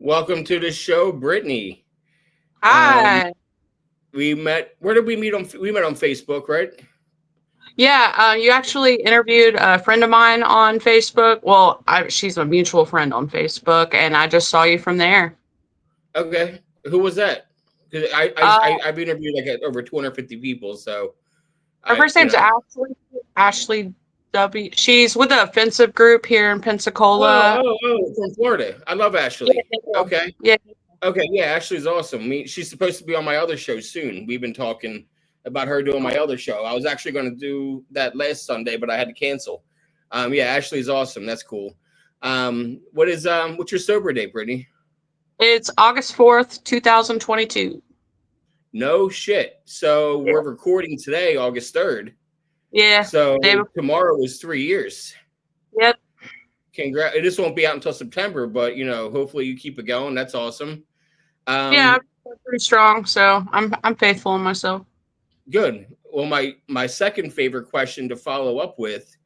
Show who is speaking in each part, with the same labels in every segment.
Speaker 1: Welcome to the show, Brittany. Um,
Speaker 2: Hi.
Speaker 1: we met. Where did we meet on? We met on Facebook, right?
Speaker 2: Yeah, you actually interviewed a friend of mine on Facebook. Well, she's a mutual friend on Facebook, and I just saw you from there.
Speaker 1: Okay. Who was that? Because
Speaker 2: Uh,
Speaker 1: I've interviewed like over 250 people, so
Speaker 2: Her
Speaker 1: I
Speaker 2: first name's Ashley. Ashley W. She's with the offensive group here in Pensacola.
Speaker 1: from Florida. I love
Speaker 2: Yeah,
Speaker 1: Ashley.
Speaker 2: thank you.
Speaker 1: Okay.
Speaker 2: Yeah.
Speaker 1: Okay. Yeah, Ashley's awesome. She's supposed to be on my other show soon. We've been talking about her doing my other show. I was actually going to do that last Sunday, but I had to cancel. Yeah, Ashley's awesome. That's cool. What's your sober date, Brittany?
Speaker 2: It's August 4th, 2022.
Speaker 1: No shit. So
Speaker 2: Yeah.
Speaker 1: we're recording today, August 3rd.
Speaker 2: Yeah.
Speaker 1: So
Speaker 2: They,
Speaker 1: tomorrow is 3 years.
Speaker 2: yep.
Speaker 1: Congrats. This won't be out until September, but hopefully you keep it going. That's awesome.
Speaker 2: Yeah,
Speaker 1: Um,
Speaker 2: I'm pretty strong, so I'm faithful in myself.
Speaker 1: Good. Well, my second favorite question to follow up with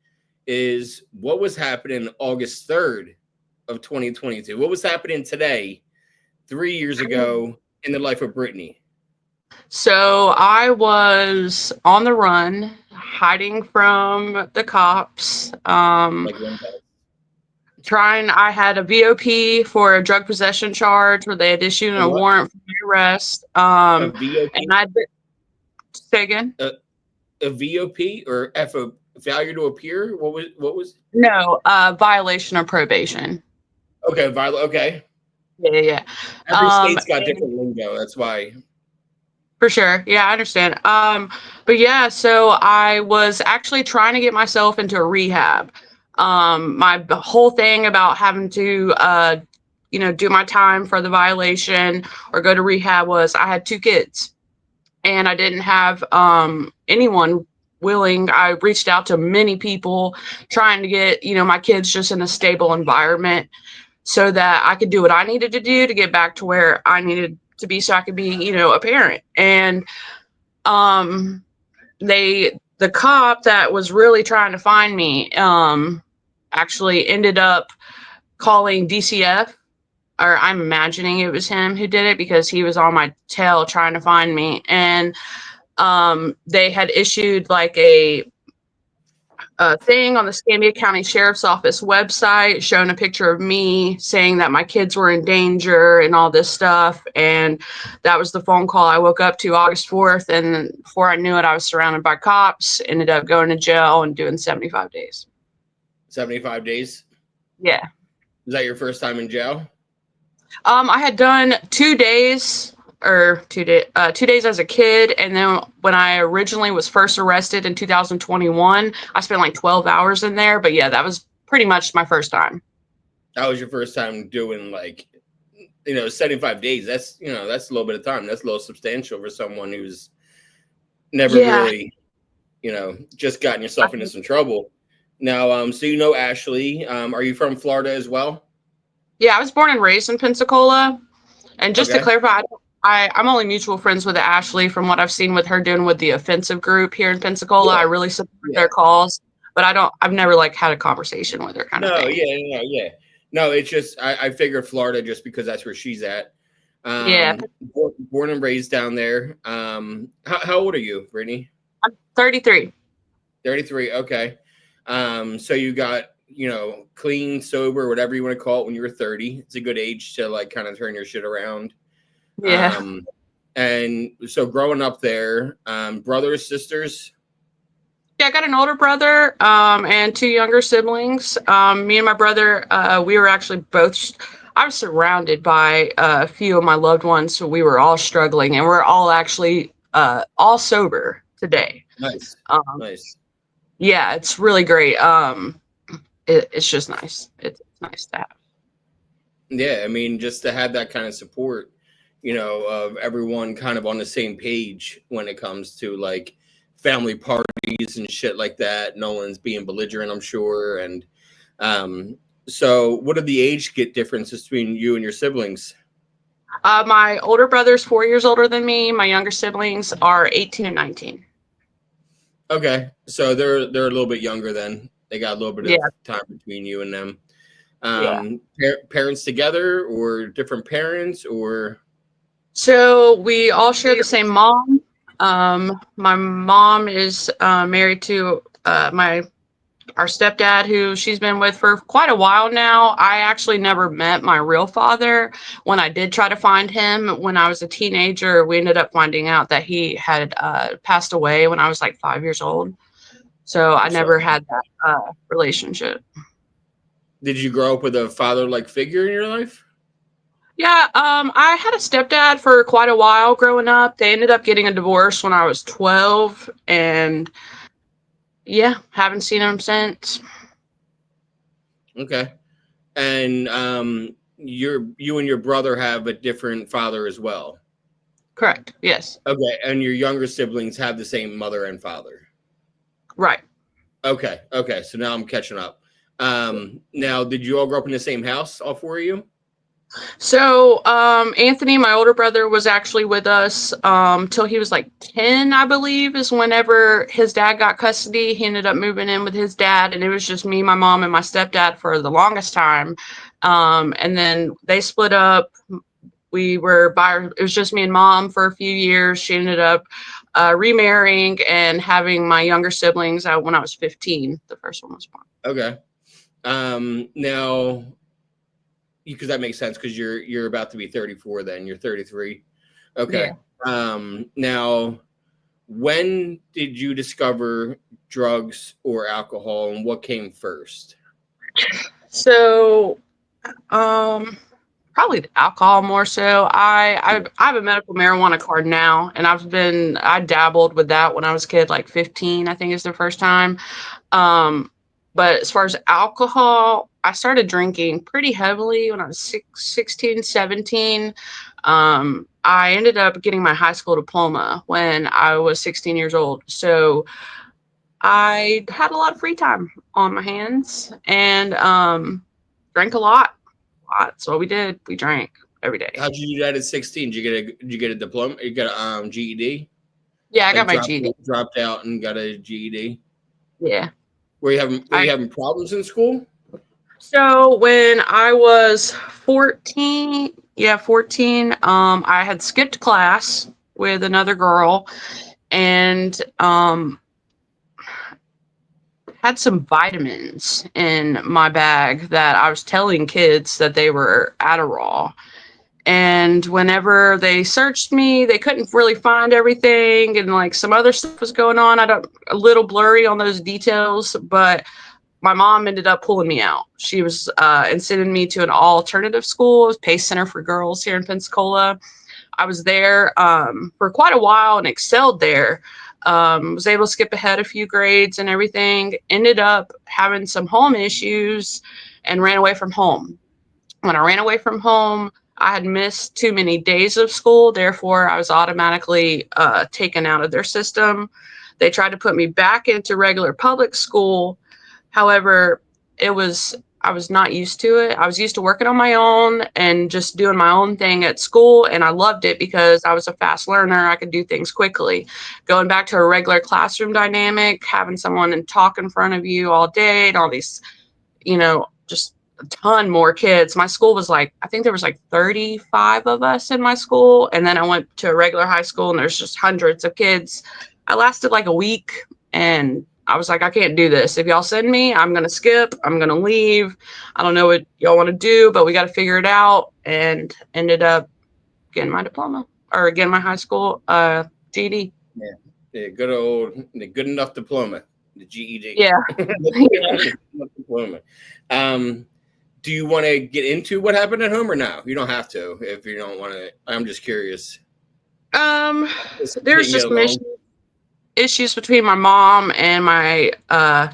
Speaker 1: is what was happening August 3rd of 2022? What was happening today, 3 years ago, in the life of Brittany?
Speaker 2: So I was on the run, hiding from the cops.
Speaker 1: Like when
Speaker 2: I had a VOP for a drug possession charge where they had issued
Speaker 1: a
Speaker 2: a
Speaker 1: what?
Speaker 2: warrant for my arrest.
Speaker 1: A
Speaker 2: And
Speaker 1: VOP?
Speaker 2: say again?
Speaker 1: A VOP or FO failure to appear? What was
Speaker 2: No, violation of probation.
Speaker 1: okay, Violet, okay.
Speaker 2: Yeah, yeah, yeah.
Speaker 1: Every state's got
Speaker 2: And
Speaker 1: different lingo. That's why.
Speaker 2: for sure. Yeah, I understand. But yeah, so I was actually trying to get myself into a rehab. My whole thing about having to, do my time for the violation or go to rehab was I had two kids and I didn't have anyone willing. I reached out to many people trying to get, my kids just in a stable environment so that I could do what I needed to do to get back to where I needed to be so I could be, a parent. And um the cop that was really trying to find me actually ended up calling DCF, or I'm imagining it was him who did it because he was on my tail trying to find me. And they had issued like a thing on the Escambia County Sheriff's Office website showing a picture of me saying that my kids were in danger and all this stuff. And that was the phone call I woke up to August 4th. And before I knew it, I was surrounded by cops, ended up going to jail and doing 75 days.
Speaker 1: 75 days.
Speaker 2: Yeah.
Speaker 1: Is that your first time in jail?
Speaker 2: I had done 2 days or 2 days as a kid. And then when I originally was first arrested in 2021, I spent like 12 hours in there. But yeah, that was pretty much my first time.
Speaker 1: That was your first time doing 75 days. That's a little bit of time. That's a little substantial for someone who's never
Speaker 2: Yeah.
Speaker 1: really, just gotten yourself into some trouble. Now, so Ashley. Are you from Florida as well?
Speaker 2: Yeah, I was born and raised in Pensacola. And just to
Speaker 1: Okay.
Speaker 2: clarify, I'm only mutual friends with Ashley from what I've seen with her doing with the offensive group here in Pensacola. I
Speaker 1: Yeah.
Speaker 2: really support
Speaker 1: Yeah.
Speaker 2: their cause, but I've never like had a conversation with her kind of
Speaker 1: No,
Speaker 2: thing.
Speaker 1: yeah, no, yeah. No, it's just I figured Florida just because that's where she's at.
Speaker 2: Yeah,
Speaker 1: Born and raised down there. How old are you, Brittany?
Speaker 2: I'm 33.
Speaker 1: 33. Okay. So you got, clean, sober, whatever you want to call it when you were 30. It's a good age to like kind of turn your shit around.
Speaker 2: Yeah.
Speaker 1: And so growing up there, brothers, sisters.
Speaker 2: Yeah, I got an older brother and two younger siblings. Me and my brother, we were actually both. I was surrounded by a few of my loved ones, so we were all struggling, and we're all actually all sober today.
Speaker 1: Nice.
Speaker 2: Um,
Speaker 1: Nice.
Speaker 2: yeah, it's really great. It's just nice. It's nice to have.
Speaker 1: Yeah, I mean, just to have that kind of support, of everyone kind of on the same page when it comes to like family parties and shit like that. No one's being belligerent, I'm sure. And so what are the age get differences between you and your siblings?
Speaker 2: My older brother's 4 years older than me. My younger siblings are 18 and 19.
Speaker 1: Okay, so they're a little bit younger then. They got a little bit
Speaker 2: Yeah,
Speaker 1: of time between you and them.
Speaker 2: Yeah.
Speaker 1: Parents together or different parents or?
Speaker 2: So we all share the same mom. My mom is married to our stepdad, who she's been with for quite a while now. I actually never met my real father. When I did try to find him when I was a teenager, we ended up finding out that he had passed away when I was like 5 years old. So I
Speaker 1: I'm sorry.
Speaker 2: never had that relationship.
Speaker 1: Did you grow up with a father-like figure in your life?
Speaker 2: Yeah, I had a stepdad for quite a while growing up. They ended up getting a divorce when I was 12, and yeah, haven't seen him since.
Speaker 1: Okay. And you and your brother have a different father as well.
Speaker 2: Correct. Yes.
Speaker 1: Okay, and your younger siblings have the same mother and father.
Speaker 2: Right.
Speaker 1: Okay, okay. So now I'm catching up. Now, did you all grow up in the same house, all four of you?
Speaker 2: So, Anthony, my older brother, was actually with us till he was like 10, I believe, is whenever his dad got custody. He ended up moving in with his dad, and it was just me, my mom, and my stepdad for the longest time. And then they split up. It was just me and mom for a few years. She ended up remarrying and having my younger siblings when I was 15. The first one was born.
Speaker 1: Okay. Now, because that makes sense because you're about to be 34 then. You're 33. Okay.
Speaker 2: Yeah.
Speaker 1: Now, when did you discover drugs or alcohol and what came first?
Speaker 2: So, probably the alcohol more so. I have a medical marijuana card now, and I dabbled with that when I was a kid, like 15, I think is the first time. Um, but as far as alcohol, I started drinking pretty heavily when I was 16, 17. I ended up getting my high school diploma when I was 16 years old. So I had a lot of free time on my hands and drank a lot. That's what we did. We drank every day.
Speaker 1: How'd you do that at 16? Did you get a diploma? You got a GED?
Speaker 2: Yeah, I got
Speaker 1: Like
Speaker 2: my GED.
Speaker 1: dropped out and got a GED?
Speaker 2: Yeah.
Speaker 1: Were you having problems in school?
Speaker 2: So when I was 14, yeah, 14, I had skipped class with another girl and had some vitamins in my bag that I was telling kids that they were Adderall. And whenever they searched me, they couldn't really find everything, and like some other stuff was going on. I don't A little blurry on those details, but my mom ended up pulling me out. She was and sending me to an alternative school, Pace Center for Girls here in Pensacola. I was there for quite a while and excelled there. Was able to skip ahead a few grades and everything. Ended up having some home issues and ran away from home. When I ran away from home, I had missed too many days of school. Therefore, I was automatically taken out of their system. They tried to put me back into regular public school. However, I was not used to it. I was used to working on my own and just doing my own thing at school. And I loved it because I was a fast learner. I could do things quickly. Going back to a regular classroom dynamic, having someone and talk in front of you all day and all these, just a ton more kids. My school was like, I think there was like 35 of us in my school. And then I went to a regular high school and there's just hundreds of kids. I lasted like a week and I was like, I can't do this. If y'all send me, I'm going to skip. I'm going to leave. I don't know what y'all want to do, but we got to figure it out. And ended up getting my diploma or getting my high school GED.
Speaker 1: Yeah, yeah, good enough diploma, the GED.
Speaker 2: Yeah. Yeah.
Speaker 1: Good enough diploma. Do you want to get into what happened at home or no? You don't have to if you don't want to. I'm just curious.
Speaker 2: There's just some issues between my mom and my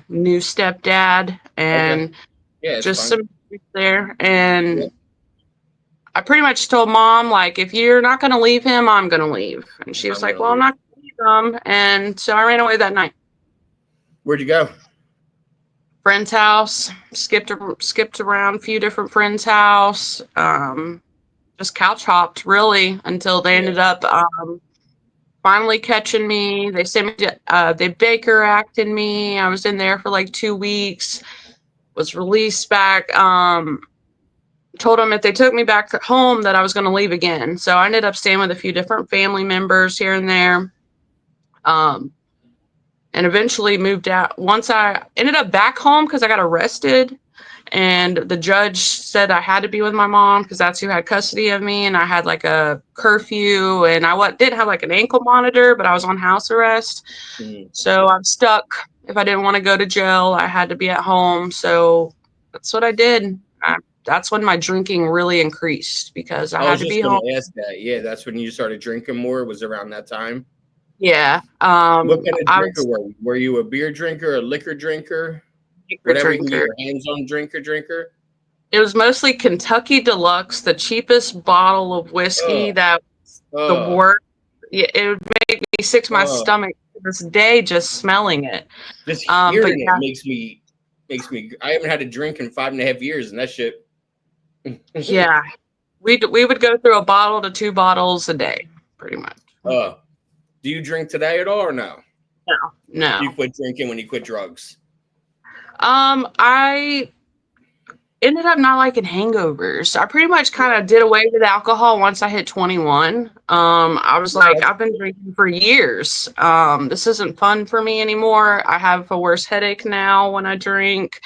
Speaker 2: new stepdad,
Speaker 1: Okay.
Speaker 2: and
Speaker 1: Yeah, it's
Speaker 2: just
Speaker 1: fine.
Speaker 2: some issues there. And
Speaker 1: Yeah.
Speaker 2: I pretty much told mom, like, if you're not going to leave him, I'm going to leave. And she was
Speaker 1: I'm
Speaker 2: like,
Speaker 1: gonna
Speaker 2: well, I'm
Speaker 1: leave.
Speaker 2: not going to leave him. And so I ran away that night.
Speaker 1: Where'd you go?
Speaker 2: Friend's house, skipped around a few different friends' house, just couch hopped really until they
Speaker 1: Yeah.
Speaker 2: ended up finally catching me. They sent me to, they Baker acted me. I was in there for like 2 weeks. was released back. Told them if they took me back home that I was going to leave again. So I ended up staying with a few different family members here and there. And eventually moved out. Once I ended up back home because I got arrested, and the judge said I had to be with my mom because that's who had custody of me, and I had like a curfew, and I didn't have like an ankle monitor, but I was on house arrest. So I'm stuck. If I didn't want to go to jail, I had to be at home. So that's what I did. That's when my drinking really increased because I
Speaker 1: I
Speaker 2: had
Speaker 1: was
Speaker 2: to
Speaker 1: just
Speaker 2: be
Speaker 1: going
Speaker 2: home.
Speaker 1: to ask that. Yeah, that's when you started drinking more. Was around that time.
Speaker 2: Yeah.
Speaker 1: What kind of
Speaker 2: I
Speaker 1: drinker
Speaker 2: was
Speaker 1: were you? Were you a beer drinker, a liquor drinker,
Speaker 2: a liquor
Speaker 1: whatever you can get
Speaker 2: drinker.
Speaker 1: your hands on, drinker?
Speaker 2: It was mostly Kentucky Deluxe, the cheapest bottle of whiskey
Speaker 1: Oh,
Speaker 2: that the
Speaker 1: oh,
Speaker 2: worst. Yeah, it would make me sick to my
Speaker 1: oh.
Speaker 2: stomach to this day just smelling it.
Speaker 1: Just
Speaker 2: But
Speaker 1: hearing it
Speaker 2: yeah,
Speaker 1: makes me. I haven't had a drink in 5.5 years, and that shit.
Speaker 2: yeah, we would go through a bottle to 2 bottles a day, pretty much.
Speaker 1: Do you drink today at all, or no?
Speaker 2: No, no.
Speaker 1: You quit drinking when you quit drugs.
Speaker 2: I ended up not liking hangovers. I pretty much kind of did away with alcohol once I hit 21. I was like, I've been drinking for years. This isn't fun for me anymore. I have a worse headache now when I drink.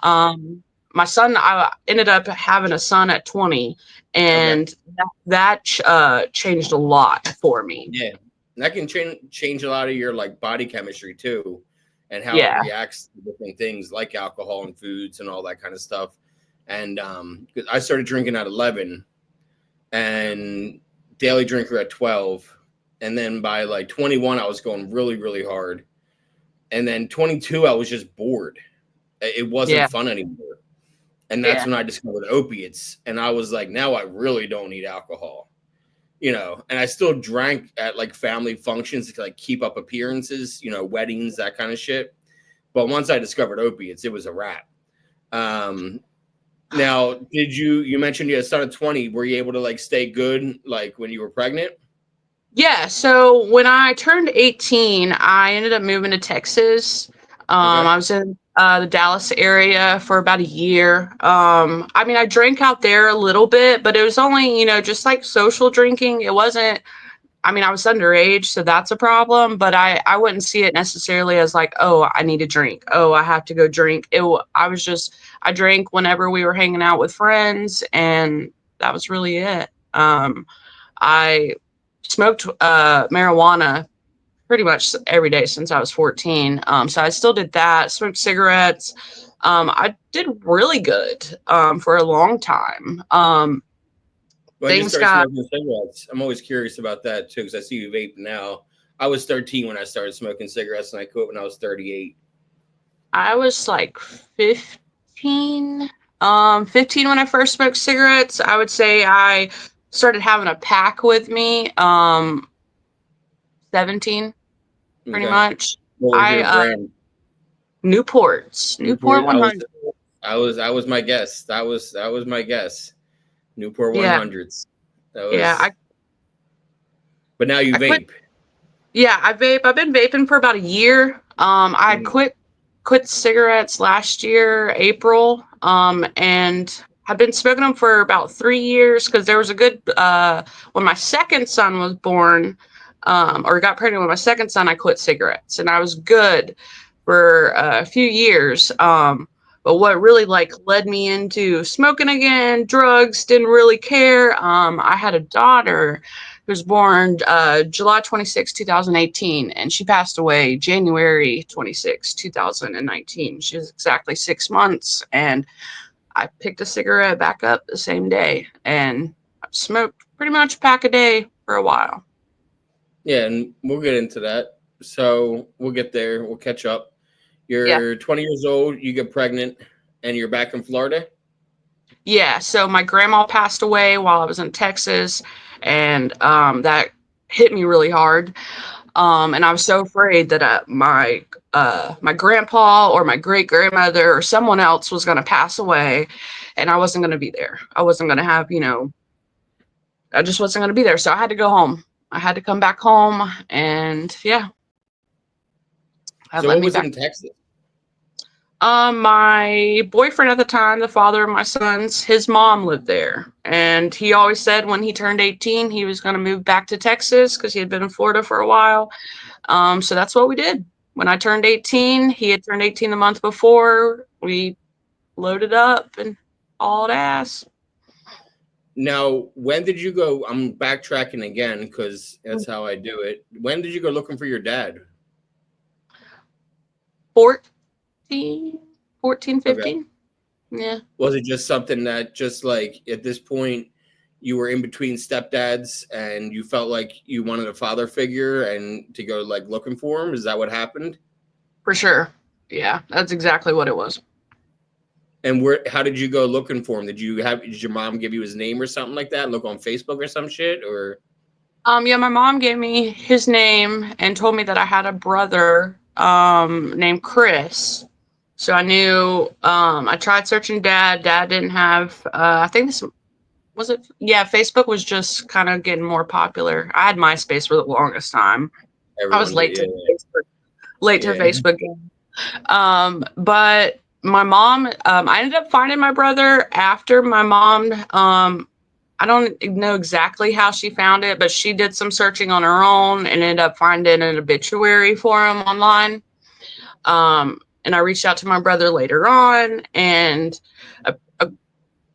Speaker 2: My son, I ended up having a son at 20,
Speaker 1: Okay.
Speaker 2: and that changed a lot for me.
Speaker 1: Yeah, and that can change a lot of your like body chemistry too, and how it
Speaker 2: Yeah,
Speaker 1: reacts to different things like alcohol and foods and all that kind of stuff. And 'cause I started drinking at 11, and daily drinker at 12, and then by like 21, I was going really really hard, and then 22, I was just bored. It wasn't
Speaker 2: yeah,
Speaker 1: fun anymore, and that's
Speaker 2: yeah,
Speaker 1: when I discovered opiates, and I was like, now I really don't need alcohol. And I still drank at like family functions to like keep up appearances, weddings, that kind of shit. But once I discovered opiates, it was a wrap. Now, you mentioned you had started 20, were you able to like stay good like when you were pregnant?
Speaker 2: yeah. So when I turned 18, I ended up moving to Texas.
Speaker 1: Okay.
Speaker 2: I was in the Dallas area for about a year. I mean, I drank out there a little bit, but it was only, just like social drinking. It wasn't, I mean, I was underage, so that's a problem, but I wouldn't see it necessarily as like, oh, I need a drink. Oh, I have to go drink. I drank whenever we were hanging out with friends, and that was really it. I smoked marijuana pretty much every day since I was 14. So I still did that, smoked cigarettes. I did really good for a long time.
Speaker 1: When you
Speaker 2: Things
Speaker 1: started
Speaker 2: got,
Speaker 1: smoking cigarettes, I'm always curious about that too, because I see you vape now. I was 13 when I started smoking cigarettes, and I quit when I was 38.
Speaker 2: I was like 15. 15 when I first smoked cigarettes. I would say I started having a pack with me. 17, pretty
Speaker 1: Okay.
Speaker 2: much.
Speaker 1: What was
Speaker 2: I
Speaker 1: your brand?
Speaker 2: Newport
Speaker 1: Newport.
Speaker 2: 100.
Speaker 1: I was my guess. That was my guess. Newport
Speaker 2: Yeah,
Speaker 1: 100s. That
Speaker 2: yeah.
Speaker 1: was. But now you
Speaker 2: I quit.
Speaker 1: vape.
Speaker 2: Yeah, I vape. I've been vaping for about a year. I
Speaker 1: Mhm.
Speaker 2: quit cigarettes last year, April. And I've been smoking them for about 3 years because there was a good when my second son was born, or got pregnant with my second son, I quit cigarettes, and I was good for a few years. But what really like led me into smoking again, drugs, didn't really care. I had a daughter who was born July 26, 2018, and she passed away January 26, 2019. She was exactly 6 months, and I picked a cigarette back up the same day, and I smoked pretty much a pack a day for a while.
Speaker 1: Yeah, and we'll get into that. So we'll get there. We'll catch up.
Speaker 2: Yeah.
Speaker 1: You're 20 years old. You get pregnant, and you're back in Florida.
Speaker 2: Yeah, so my grandma passed away while I was in Texas, and that hit me really hard. And I was so afraid that my grandpa or my great grandmother or someone else was going to pass away, and I wasn't going to be there. I wasn't going to have, I just wasn't going to be there. So I had to go home. I had to come back home, and yeah, that
Speaker 1: So
Speaker 2: led
Speaker 1: what
Speaker 2: me
Speaker 1: was it
Speaker 2: back.
Speaker 1: in Texas?
Speaker 2: My boyfriend at the time, the father of my sons, his mom lived there. And he always said when he turned 18, he was going to move back to Texas because he had been in Florida for a while. So that's what we did. When I turned 18, he had turned 18 the month before. We loaded up and hauled ass.
Speaker 1: Now, when did you go? I'm backtracking again because that's how I do it. When did you go looking for your dad?
Speaker 2: 14, 14,
Speaker 1: Okay.
Speaker 2: 15. Yeah.
Speaker 1: Was it just something that just like at this point you were in between stepdads and you felt like you wanted a father figure and to go like looking for him? Is that what happened?
Speaker 2: For sure. Yeah, that's exactly what it was.
Speaker 1: And how did you go looking for him? Did your mom give you his name or something like that? Look on Facebook or some shit or
Speaker 2: Yeah, my mom gave me his name and told me that I had a brother named Chris. So I knew I tried searching dad. Dad didn't have I think this was it. Yeah, Facebook was just kind of getting more popular. I had MySpace for the longest time. I was
Speaker 1: everyone did?
Speaker 2: late to the late to
Speaker 1: Yeah.
Speaker 2: Facebook game. But my mom, I ended up finding my brother after my mom. I don't know exactly how she found it, but she did some searching on her own and ended up finding an obituary for him online. And I reached out to my brother later on, and uh, uh,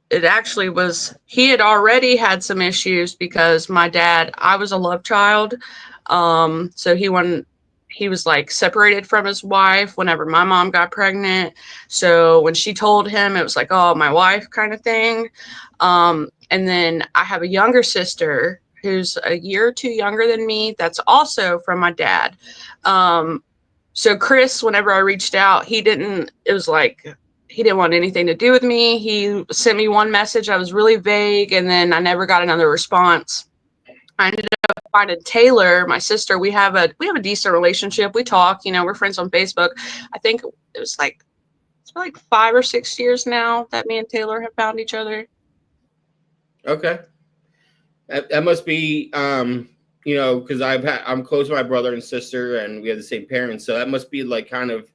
Speaker 2: it actually was, he had already had some issues because my dad, I was a love child. So he was like separated from his wife whenever my mom got pregnant. So when she told him, it was like, oh, my wife kind of thing. And then I have a younger sister who's a year or two younger than me. That's also from my dad. So Chris, whenever I reached out, it was like, he didn't want anything to do with me. He sent me one message. I was really vague, and then I never got another response. I ended up finding Taylor, my sister. We have a decent relationship. We talk, we're friends on Facebook. I think it's been like 5 or 6 years now that me and Taylor have found each other.
Speaker 1: Okay. That must be because I'm close to my brother and sister and we have the same parents, so that must be like kind of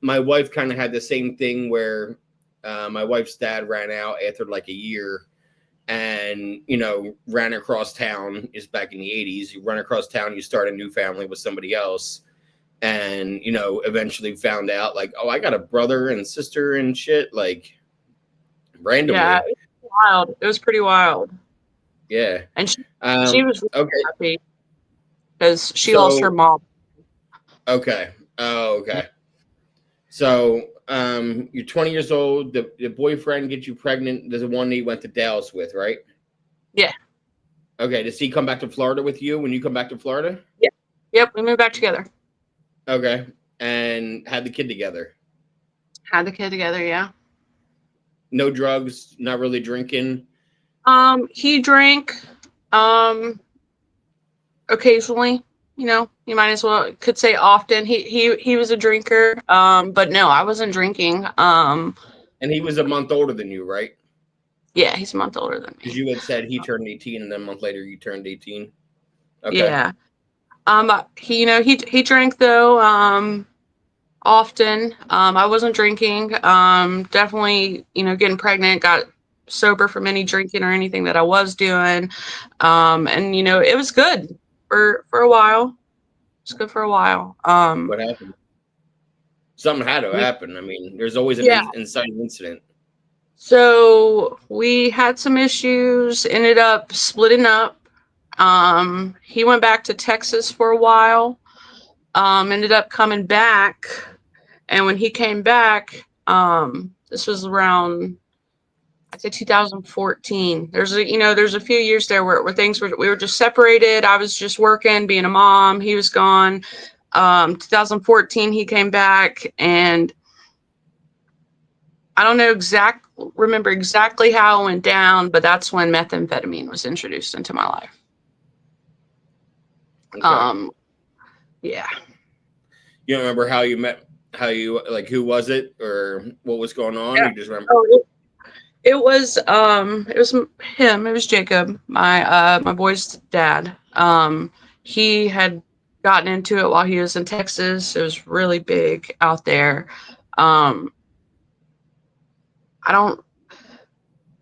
Speaker 1: my wife kind of had the same thing where my wife's dad ran out after like a year and ran across town. Is back in the 80s, you run across town, you start a new family with somebody else, and eventually found out like, oh, I got a brother and sister and shit, like
Speaker 2: Yeah,
Speaker 1: randomly.
Speaker 2: it was wild. It was pretty wild.
Speaker 1: Yeah.
Speaker 2: And she was really
Speaker 1: Okay.
Speaker 2: happy because she lost her
Speaker 1: So
Speaker 2: mom.
Speaker 1: okay. Oh, okay. So you're 20 years old. The boyfriend gets you pregnant. There's the one that you went to Dallas with, right?
Speaker 2: Yeah.
Speaker 1: Okay. Does he come back to Florida with you when you come back to Florida?
Speaker 2: Yeah. Yep. We moved back together.
Speaker 1: Okay. And had the kid together.
Speaker 2: Had the kid together. Yeah.
Speaker 1: No drugs, not really drinking.
Speaker 2: He drank, um, occasionally. You might as well could say often. He was a drinker. But no, I wasn't drinking.
Speaker 1: And he was a month older than you, right?
Speaker 2: Yeah, he's a month older than
Speaker 1: Because
Speaker 2: me.
Speaker 1: you had said he turned 18 and then a month later you turned 18. Okay.
Speaker 2: Yeah. He drank though. Often. I wasn't drinking. Definitely, getting pregnant, got sober from any drinking or anything that I was doing. And it was good for a while. It's good for a while.
Speaker 1: What happened? Something had to happen. I mean, there's always an
Speaker 2: Yeah.
Speaker 1: inciting incident.
Speaker 2: So we had some issues, ended up splitting up. He went back to Texas for a while. Ended up coming back. And when he came back, this was around, I'd say 2014. There's a few years there where we were just separated. I was just working, being a mom. He was gone. 2014, he came back, and I don't remember exactly how it went down, but that's when methamphetamine was introduced into my life.
Speaker 1: Okay.
Speaker 2: Yeah.
Speaker 1: You don't remember how you met? How you like? Who was it, or what was going on?
Speaker 2: Yeah.
Speaker 1: You just remember?
Speaker 2: Oh, it was him. It was Jacob, my boy's dad. He had gotten into it while he was in Texas. It was really big out there. Um, I don't.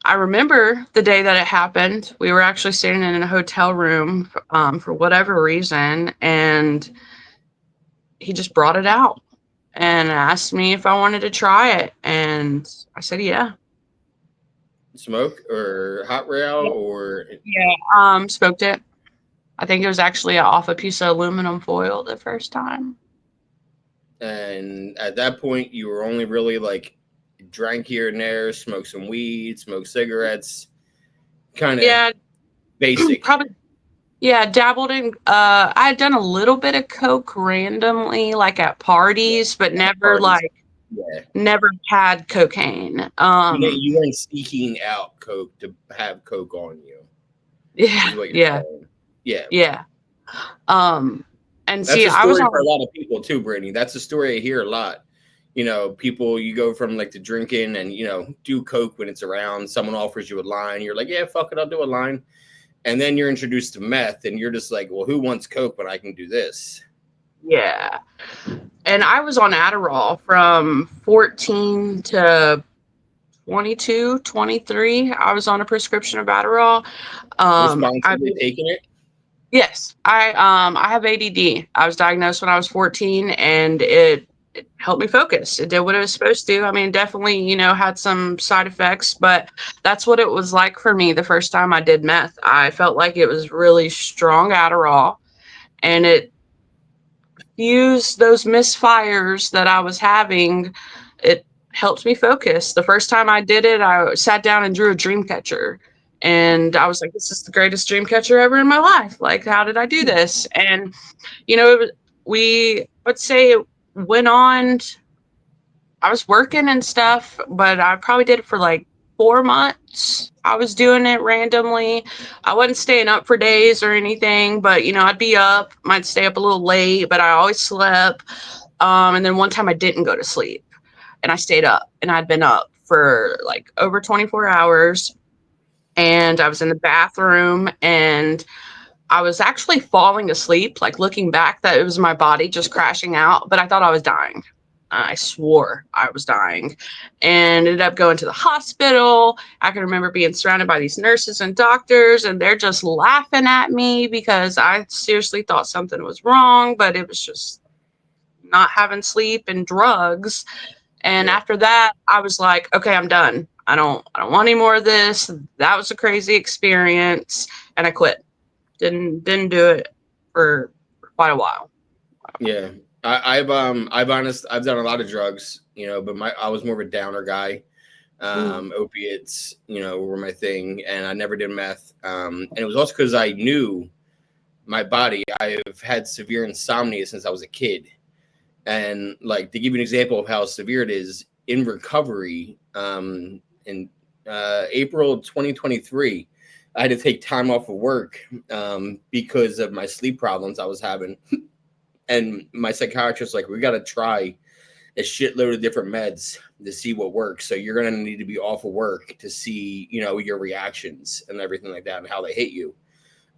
Speaker 2: I remember the day that it happened. We were actually sitting in a hotel room for whatever reason, and he just brought it out and asked me if I wanted to try it, and I said yeah.
Speaker 1: Smoke or hot rail or
Speaker 2: Yeah. Smoked it. I think it was actually off a piece of aluminum foil the first time.
Speaker 1: and at that point you were only really like drank here and there, smoked some weed, smoked cigarettes, kind of
Speaker 2: Yeah,
Speaker 1: basic.
Speaker 2: probably. Yeah, dabbled in. I had done a little bit of coke randomly, like at
Speaker 1: Yeah,
Speaker 2: parties, but never
Speaker 1: parties.
Speaker 2: like
Speaker 1: Yeah,
Speaker 2: never had cocaine.
Speaker 1: you weren't seeking out coke to have coke on you,
Speaker 2: Yeah,
Speaker 1: is what you're
Speaker 2: yeah,
Speaker 1: saying. Yeah,
Speaker 2: yeah. Um, and
Speaker 1: that's
Speaker 2: see,
Speaker 1: a
Speaker 2: I was
Speaker 1: story for a
Speaker 2: on.
Speaker 1: lot of people too, Brittany. That's a story I hear a lot. People, you go from like the drinking and do coke when it's around. Someone offers you a line, you're like, yeah, fuck it, I'll do a line. And then you're introduced to meth, and you're just like, well, who wants coke when I can do this?
Speaker 2: Yeah, and I was on Adderall from 14 to 22, 23. I was on a prescription of Adderall. I
Speaker 1: Responsibly taking it.
Speaker 2: Yes, I have ADD. I was diagnosed when I was 14, and it helped me focus. It did what it was supposed to. I mean, definitely, had some side effects, but that's what it was like for me the first time I did meth. I felt like it was really strong Adderall, and it fused those misfires that I was having. It helped me focus. The first time I did it, I sat down and drew a dream catcher. And I was like, this is the greatest dream catcher ever in my life. Like, how did I do this? And it was, we would say it went on. I was working and stuff, but I probably did it for like 4 months. I was doing it randomly. I wasn't staying up for days or anything, but I'd be up, might stay up a little late, but I always slept. And then one time I didn't go to sleep and I stayed up, and I'd been up for like over 24 hours, and I was in the bathroom, and I was actually falling asleep, like looking back, that it was my body just crashing out, but I thought I was dying. I swore I was dying and ended up going to the hospital. I can remember being surrounded by these nurses and doctors, and they're just laughing at me because I seriously thought something was wrong, but it was just not having sleep and drugs. And
Speaker 1: Yeah,
Speaker 2: after that, I was like, okay, I'm done. I don't want any more of this. That was a crazy experience, and I quit. Didn't do it for quite a while.
Speaker 1: yeah. I've done a lot of drugs, but I was more of a downer guy.
Speaker 2: Mm.
Speaker 1: Opiates, were my thing, and I never did meth. And it was also because I knew my body. I've had severe insomnia since I was a kid, and like to give you an example of how severe it is in recovery, in April 2023, I had to take time off of work because of my sleep problems I was having. And my psychiatrist like, we got to try a shitload of different meds to see what works. So you're going to need to be off of work to see, your reactions and everything like that and how they hit you.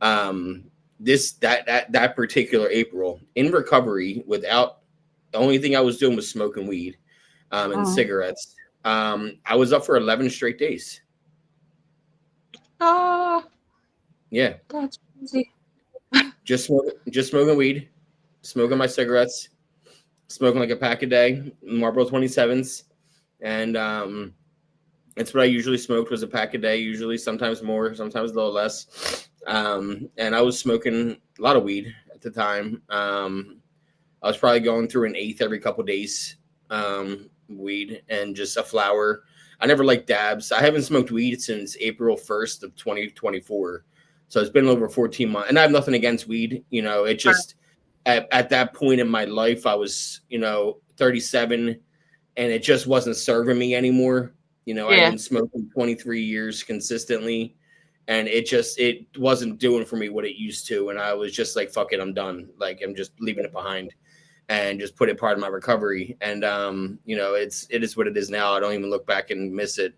Speaker 1: That particular April in recovery, without, the only thing I was doing was smoking weed and
Speaker 2: Mm.
Speaker 1: cigarettes. I was up for 11 straight days.
Speaker 2: Ah,
Speaker 1: Yeah,
Speaker 2: that's crazy.
Speaker 1: just smoking weed, smoking my cigarettes, smoking like a pack a day, Marlboro 27s, and it's what I usually smoked, was a pack a day, usually, sometimes more, sometimes a little less. And I was smoking a lot of weed at the time. I was probably going through an eighth every couple of days, weed and just a flower. I never liked dabs. I haven't smoked weed since April 1st of 2024. So it's been over 14 months. And I have nothing against weed. It just, at that point in my life, I was, 37, and it just wasn't serving me anymore. I'd
Speaker 2: Yeah,
Speaker 1: been smoking 23 years consistently, and it wasn't doing for me what it used to. And I was just like, fuck it, I'm done. Like, I'm just leaving it behind and just put it part of my recovery. And it is what it is now. I don't even look back and miss it.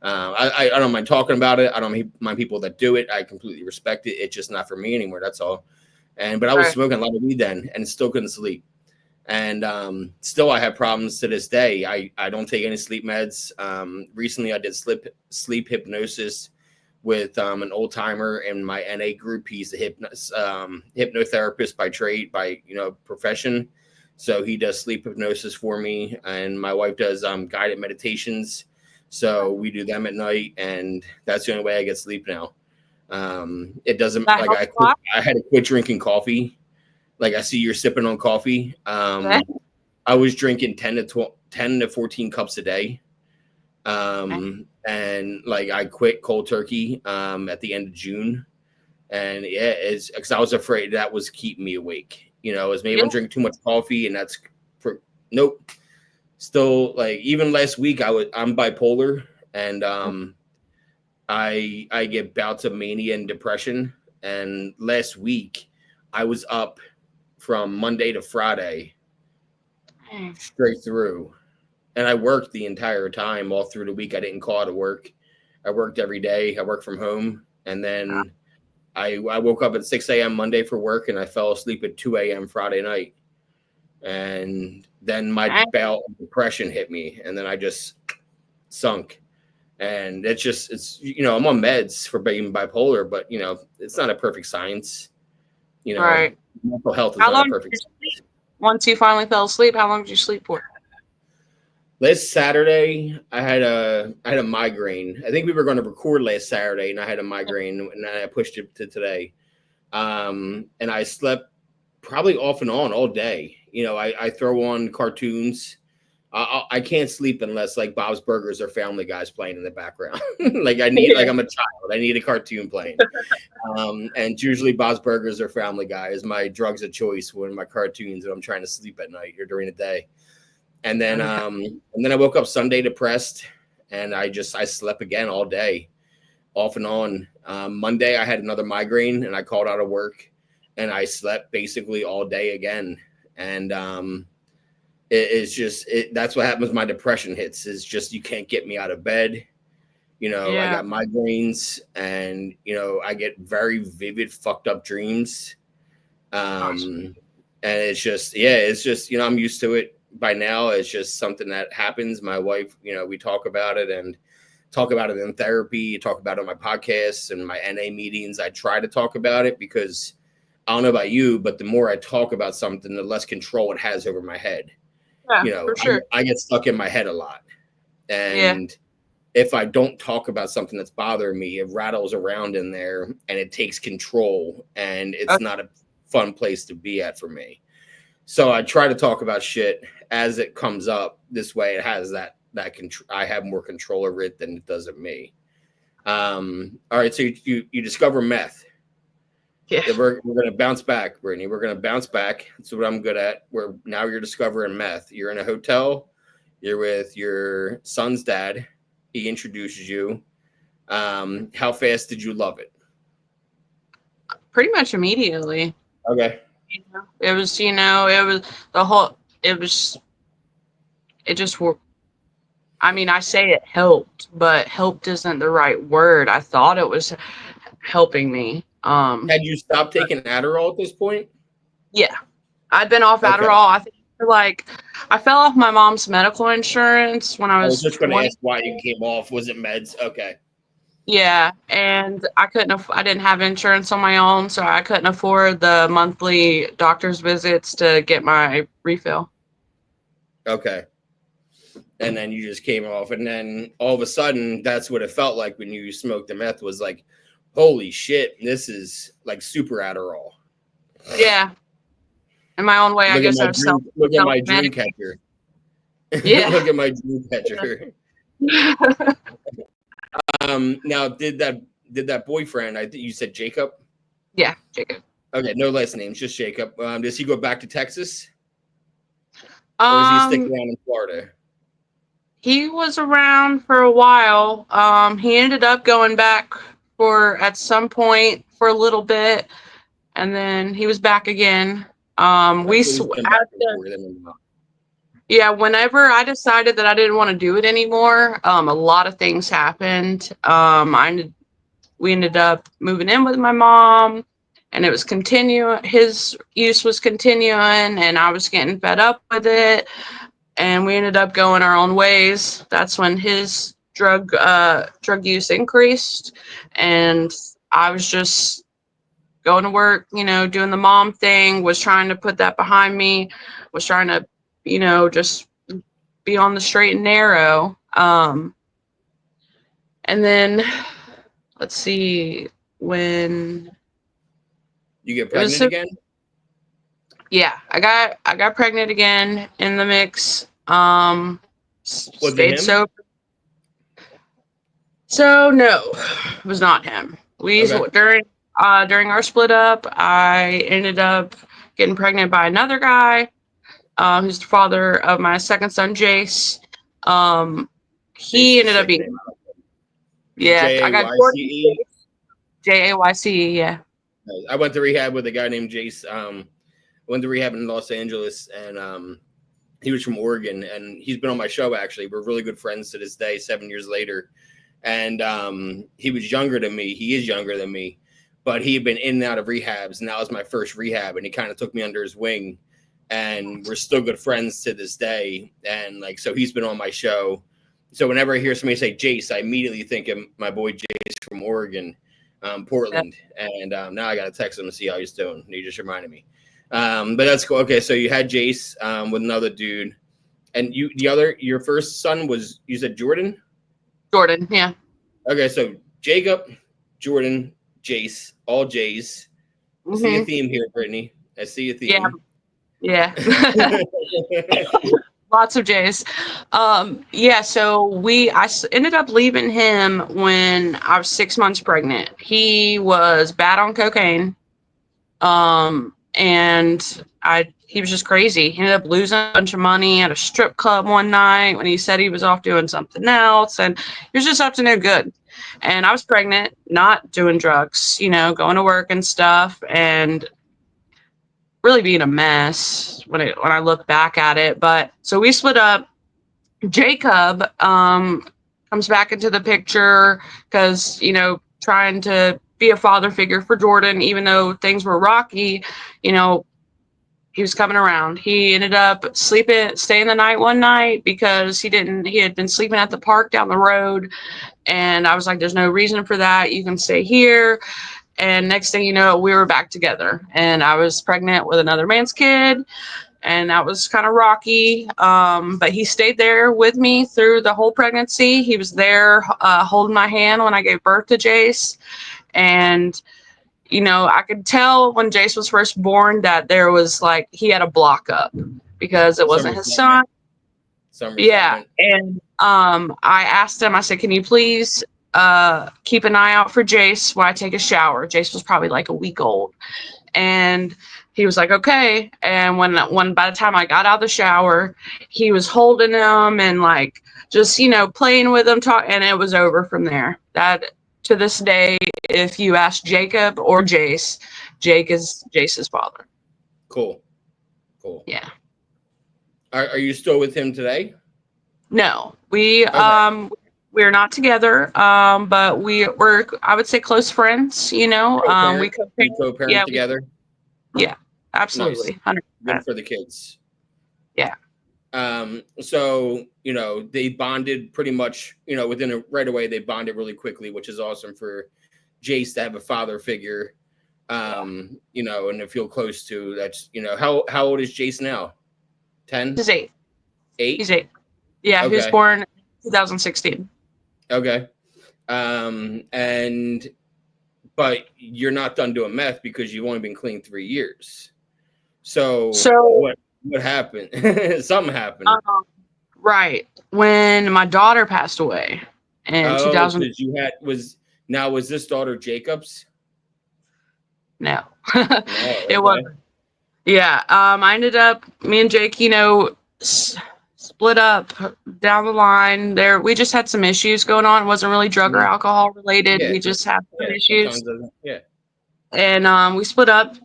Speaker 1: I don't mind talking about it. I don't mind people that do it. I completely respect it. It's just not for me anymore. That's all. But I was
Speaker 2: right.
Speaker 1: smoking a lot of weed then, and still couldn't sleep. And still I have problems to this day. I don't take any sleep meds. Recently I did sleep hypnosis with an old timer in my NA group. He's a hypnotherapist by trade, by profession. So he does sleep hypnosis for me, and my wife does guided meditations. So we do them at night, and that's the only way I get sleep now. It doesn't
Speaker 2: That
Speaker 1: like
Speaker 2: helps a lot.
Speaker 1: I had to quit drinking coffee. Like I see you're sipping on coffee.
Speaker 2: Okay.
Speaker 1: I was drinking 10 to 14 cups a day. And like I quit cold turkey at the end of June. And yeah, it's because I was afraid that was keeping me awake. It was maybe I'm drinking too much coffee, and that's nope. Still, like even last week I'm bipolar, and I get bouts of mania and depression. And last week I was up from Monday to Friday straight through. And I worked the entire time all through the week. I didn't call out of work. I worked every day. I worked from home. And then I woke up at 6 a.m. Monday for work, and I fell asleep at 2 a.m. Friday night. And then my bout of depression hit me, and then I just sunk. And it's I'm on meds for being bipolar, but it's not a perfect science.
Speaker 2: Right.
Speaker 1: Mental health is
Speaker 2: How
Speaker 1: not a
Speaker 2: long
Speaker 1: perfect
Speaker 2: did you
Speaker 1: science.
Speaker 2: sleep? Once you finally fell asleep, how long did you sleep for?
Speaker 1: Last Saturday, I had a migraine. I think we were going to record last Saturday, and I had a migraine, and I pushed it to today. And I slept probably off and on all day. I throw on cartoons. I can't sleep unless like Bob's Burgers or Family Guy's playing in the background. Like I'm a child. I need a cartoon playing. And it's usually Bob's Burgers or Family Guy is my drugs of choice when my cartoons when I'm trying to sleep at night or during the day. And then I woke up Sunday depressed, and I slept again all day, off and on. Monday I had another migraine, and I called out of work, and I slept basically all day again. And that's what happens. My depression hits is just you can't get me out of bed. I got migraines, and I get very vivid, fucked up dreams. And it's just I'm used to it by now. It's just something that happens. My wife, we talk about it in therapy, talk about it on my podcasts and my NA meetings. I try to talk about it because I don't know about you, but the more I talk about something, the less control it has over my head.
Speaker 2: Yeah, for sure.
Speaker 1: I get stuck in my head a lot. And if I don't talk about something that's bothering me, it rattles around in there and it takes control, and it's not a fun place to be at for me. So I try to talk about shit as it comes up. This way it has that I have more control over it than it does of me. All right. So you discover meth.
Speaker 2: Yeah.
Speaker 1: We're going to bounce back, Brittany. We're going to bounce back. That's what I'm good at. Now you're discovering meth. You're in a hotel. You're with your son's dad. He introduces you. How fast did you love it?
Speaker 2: Pretty much immediately.
Speaker 1: Okay.
Speaker 2: It was the whole, it just worked. I mean, I say it helped, but helped isn't the right word. I thought it was helping me.
Speaker 1: Had you stopped taking Adderall at this point?
Speaker 2: Yeah. I'd been off Adderall. I think I fell off my mom's medical insurance when I was
Speaker 1: just going to
Speaker 2: 20.
Speaker 1: ask why you came off. Was it meds? Okay.
Speaker 2: Yeah, and I didn't have insurance on my own, so I couldn't afford the monthly doctor's visits to get my refill.
Speaker 1: Okay. And then you just came off, and then all of a sudden, that's what it felt like when you smoked the meth. Was like, holy shit, this is like super Adderall.
Speaker 2: Yeah. In my own way, I guess I was
Speaker 1: look at my dream catcher.
Speaker 2: Yeah.
Speaker 1: Look at my dream catcher. Now did that boyfriend, I think you said Jacob?
Speaker 2: Yeah, Jacob.
Speaker 1: Okay, no last names, just Jacob. Does he go back to Texas? Or does he stick around in Florida?
Speaker 2: He was around for a while. He ended up going back at some point for a little bit, and then he was back again. Yeah, whenever I decided that I didn't want to do it anymore, a lot of things happened. We ended up moving in with my mom, and it was his use was continuing, and I was getting fed up with it, and we ended up going our own ways. That's when his drug use increased, and I was just going to work, doing the mom thing, was trying to put that behind me, was trying to, just be on the straight and narrow. And then let's see, when
Speaker 1: You get pregnant again?
Speaker 2: Yeah, I got pregnant again in the mix.
Speaker 1: Was it
Speaker 2: Stayed
Speaker 1: him?
Speaker 2: sober. So no, it was not him.
Speaker 1: Okay.
Speaker 2: During our split up, I ended up getting pregnant by another guy, who's the father of my second son, Jace.
Speaker 1: Jace
Speaker 2: He
Speaker 1: is a
Speaker 2: ended up
Speaker 1: sick
Speaker 2: being,
Speaker 1: name. Is it
Speaker 2: yeah, I got Jordan
Speaker 1: Jayce?
Speaker 2: Jayce, yeah.
Speaker 1: I went to rehab with a guy named Jace. Went to rehab in Los Angeles, and he was from Oregon, and he's been on my show. Actually, we're really good friends to this day, 7 years later. And he was younger than me. He is younger than me, but he had been in and out of rehabs, and that was my first rehab. And he kind of took me under his wing, and we're still good friends to this day. And like, so he's been on my show. So whenever I hear somebody say Jace, I immediately think of my boy Jace from Oregon, Portland. And now I got to text him to see how he's doing. He just reminded me. But that's cool. Okay, so you had Jace with another dude, and your first son was, you said Jordan?
Speaker 2: Jordan, yeah.
Speaker 1: Okay, so Jacob, Jordan, Jace, all J's. I see a theme here, Brittany. I see a theme.
Speaker 2: Yeah. Lots of J's. Yeah, so ended up leaving him when I was 6 months pregnant. He was bad on cocaine. And he was just crazy. He ended up losing a bunch of money at a strip club one night when he said he was off doing something else, and he was just up to no good. And I was pregnant, not doing drugs, going to work and stuff, and really being a mess when I look back at it. But so we split up. Jacob comes back into the picture because, trying to be a father figure for Jordan, even though things were rocky, he was coming around. He ended up staying the night one night because he had been sleeping at the park down the road. And I was like, there's no reason for that. You can stay here. And next thing you know, we were back together, and I was pregnant with another man's kid. And that was kind of rocky. But he stayed there with me through the whole pregnancy. He was there holding my hand when I gave birth to Jace. And, I could tell when Jace was first born that there was he had a block up because it wasn't his son.
Speaker 1: Some
Speaker 2: Yeah.
Speaker 1: resentment.
Speaker 2: And I asked him, I said, can you please keep an eye out for Jace while I take a shower? Jace was probably like a week old. And he was like, okay. And when by the time I got out of the shower, he was holding him and just, playing with him, and it was over from there. That, to this day, if you ask Jacob or Jace, Jake is Jace's father.
Speaker 1: Cool.
Speaker 2: Yeah.
Speaker 1: Are you still with him today?
Speaker 2: No, we're not together. But we're, I would say, close friends, we
Speaker 1: co-parent together.
Speaker 2: Yeah, absolutely.
Speaker 1: Nice. Good for the kids.
Speaker 2: Yeah.
Speaker 1: So, they bonded pretty much, right away, they bonded really quickly, which is awesome for Jace to have a father figure, and to feel close to. That's, how old is Jace now? 10?
Speaker 2: He's 8.
Speaker 1: 8?
Speaker 2: He's 8. Yeah,
Speaker 1: okay.
Speaker 2: He was born in 2016.
Speaker 1: Okay. But you're not done doing meth because you've only been clean 3 years. So what happened? Something happened.
Speaker 2: Right. When my daughter passed away in 2000.
Speaker 1: Was this daughter Jacob's?
Speaker 2: No.
Speaker 1: It
Speaker 2: okay. wasn't. Yeah. I ended up, me and Jake, split up down the line there. We just had some issues going on. It wasn't really drug or alcohol related. We just had some issues. And we split up.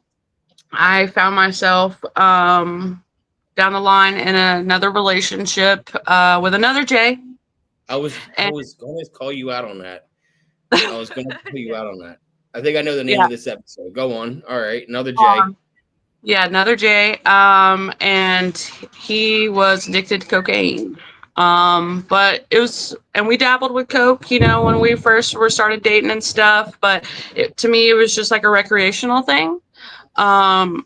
Speaker 2: I found myself down the line in another relationship with another Jay.
Speaker 1: I was going to call you out on that. I was going to call you out on that. I think I know the name
Speaker 2: Yeah.
Speaker 1: of this episode. Go on. All right, another J.
Speaker 2: Yeah, another J. And he was addicted to cocaine. But it was, and we dabbled with coke, when we first were started dating and stuff. But to me, it was just like a recreational thing. Um,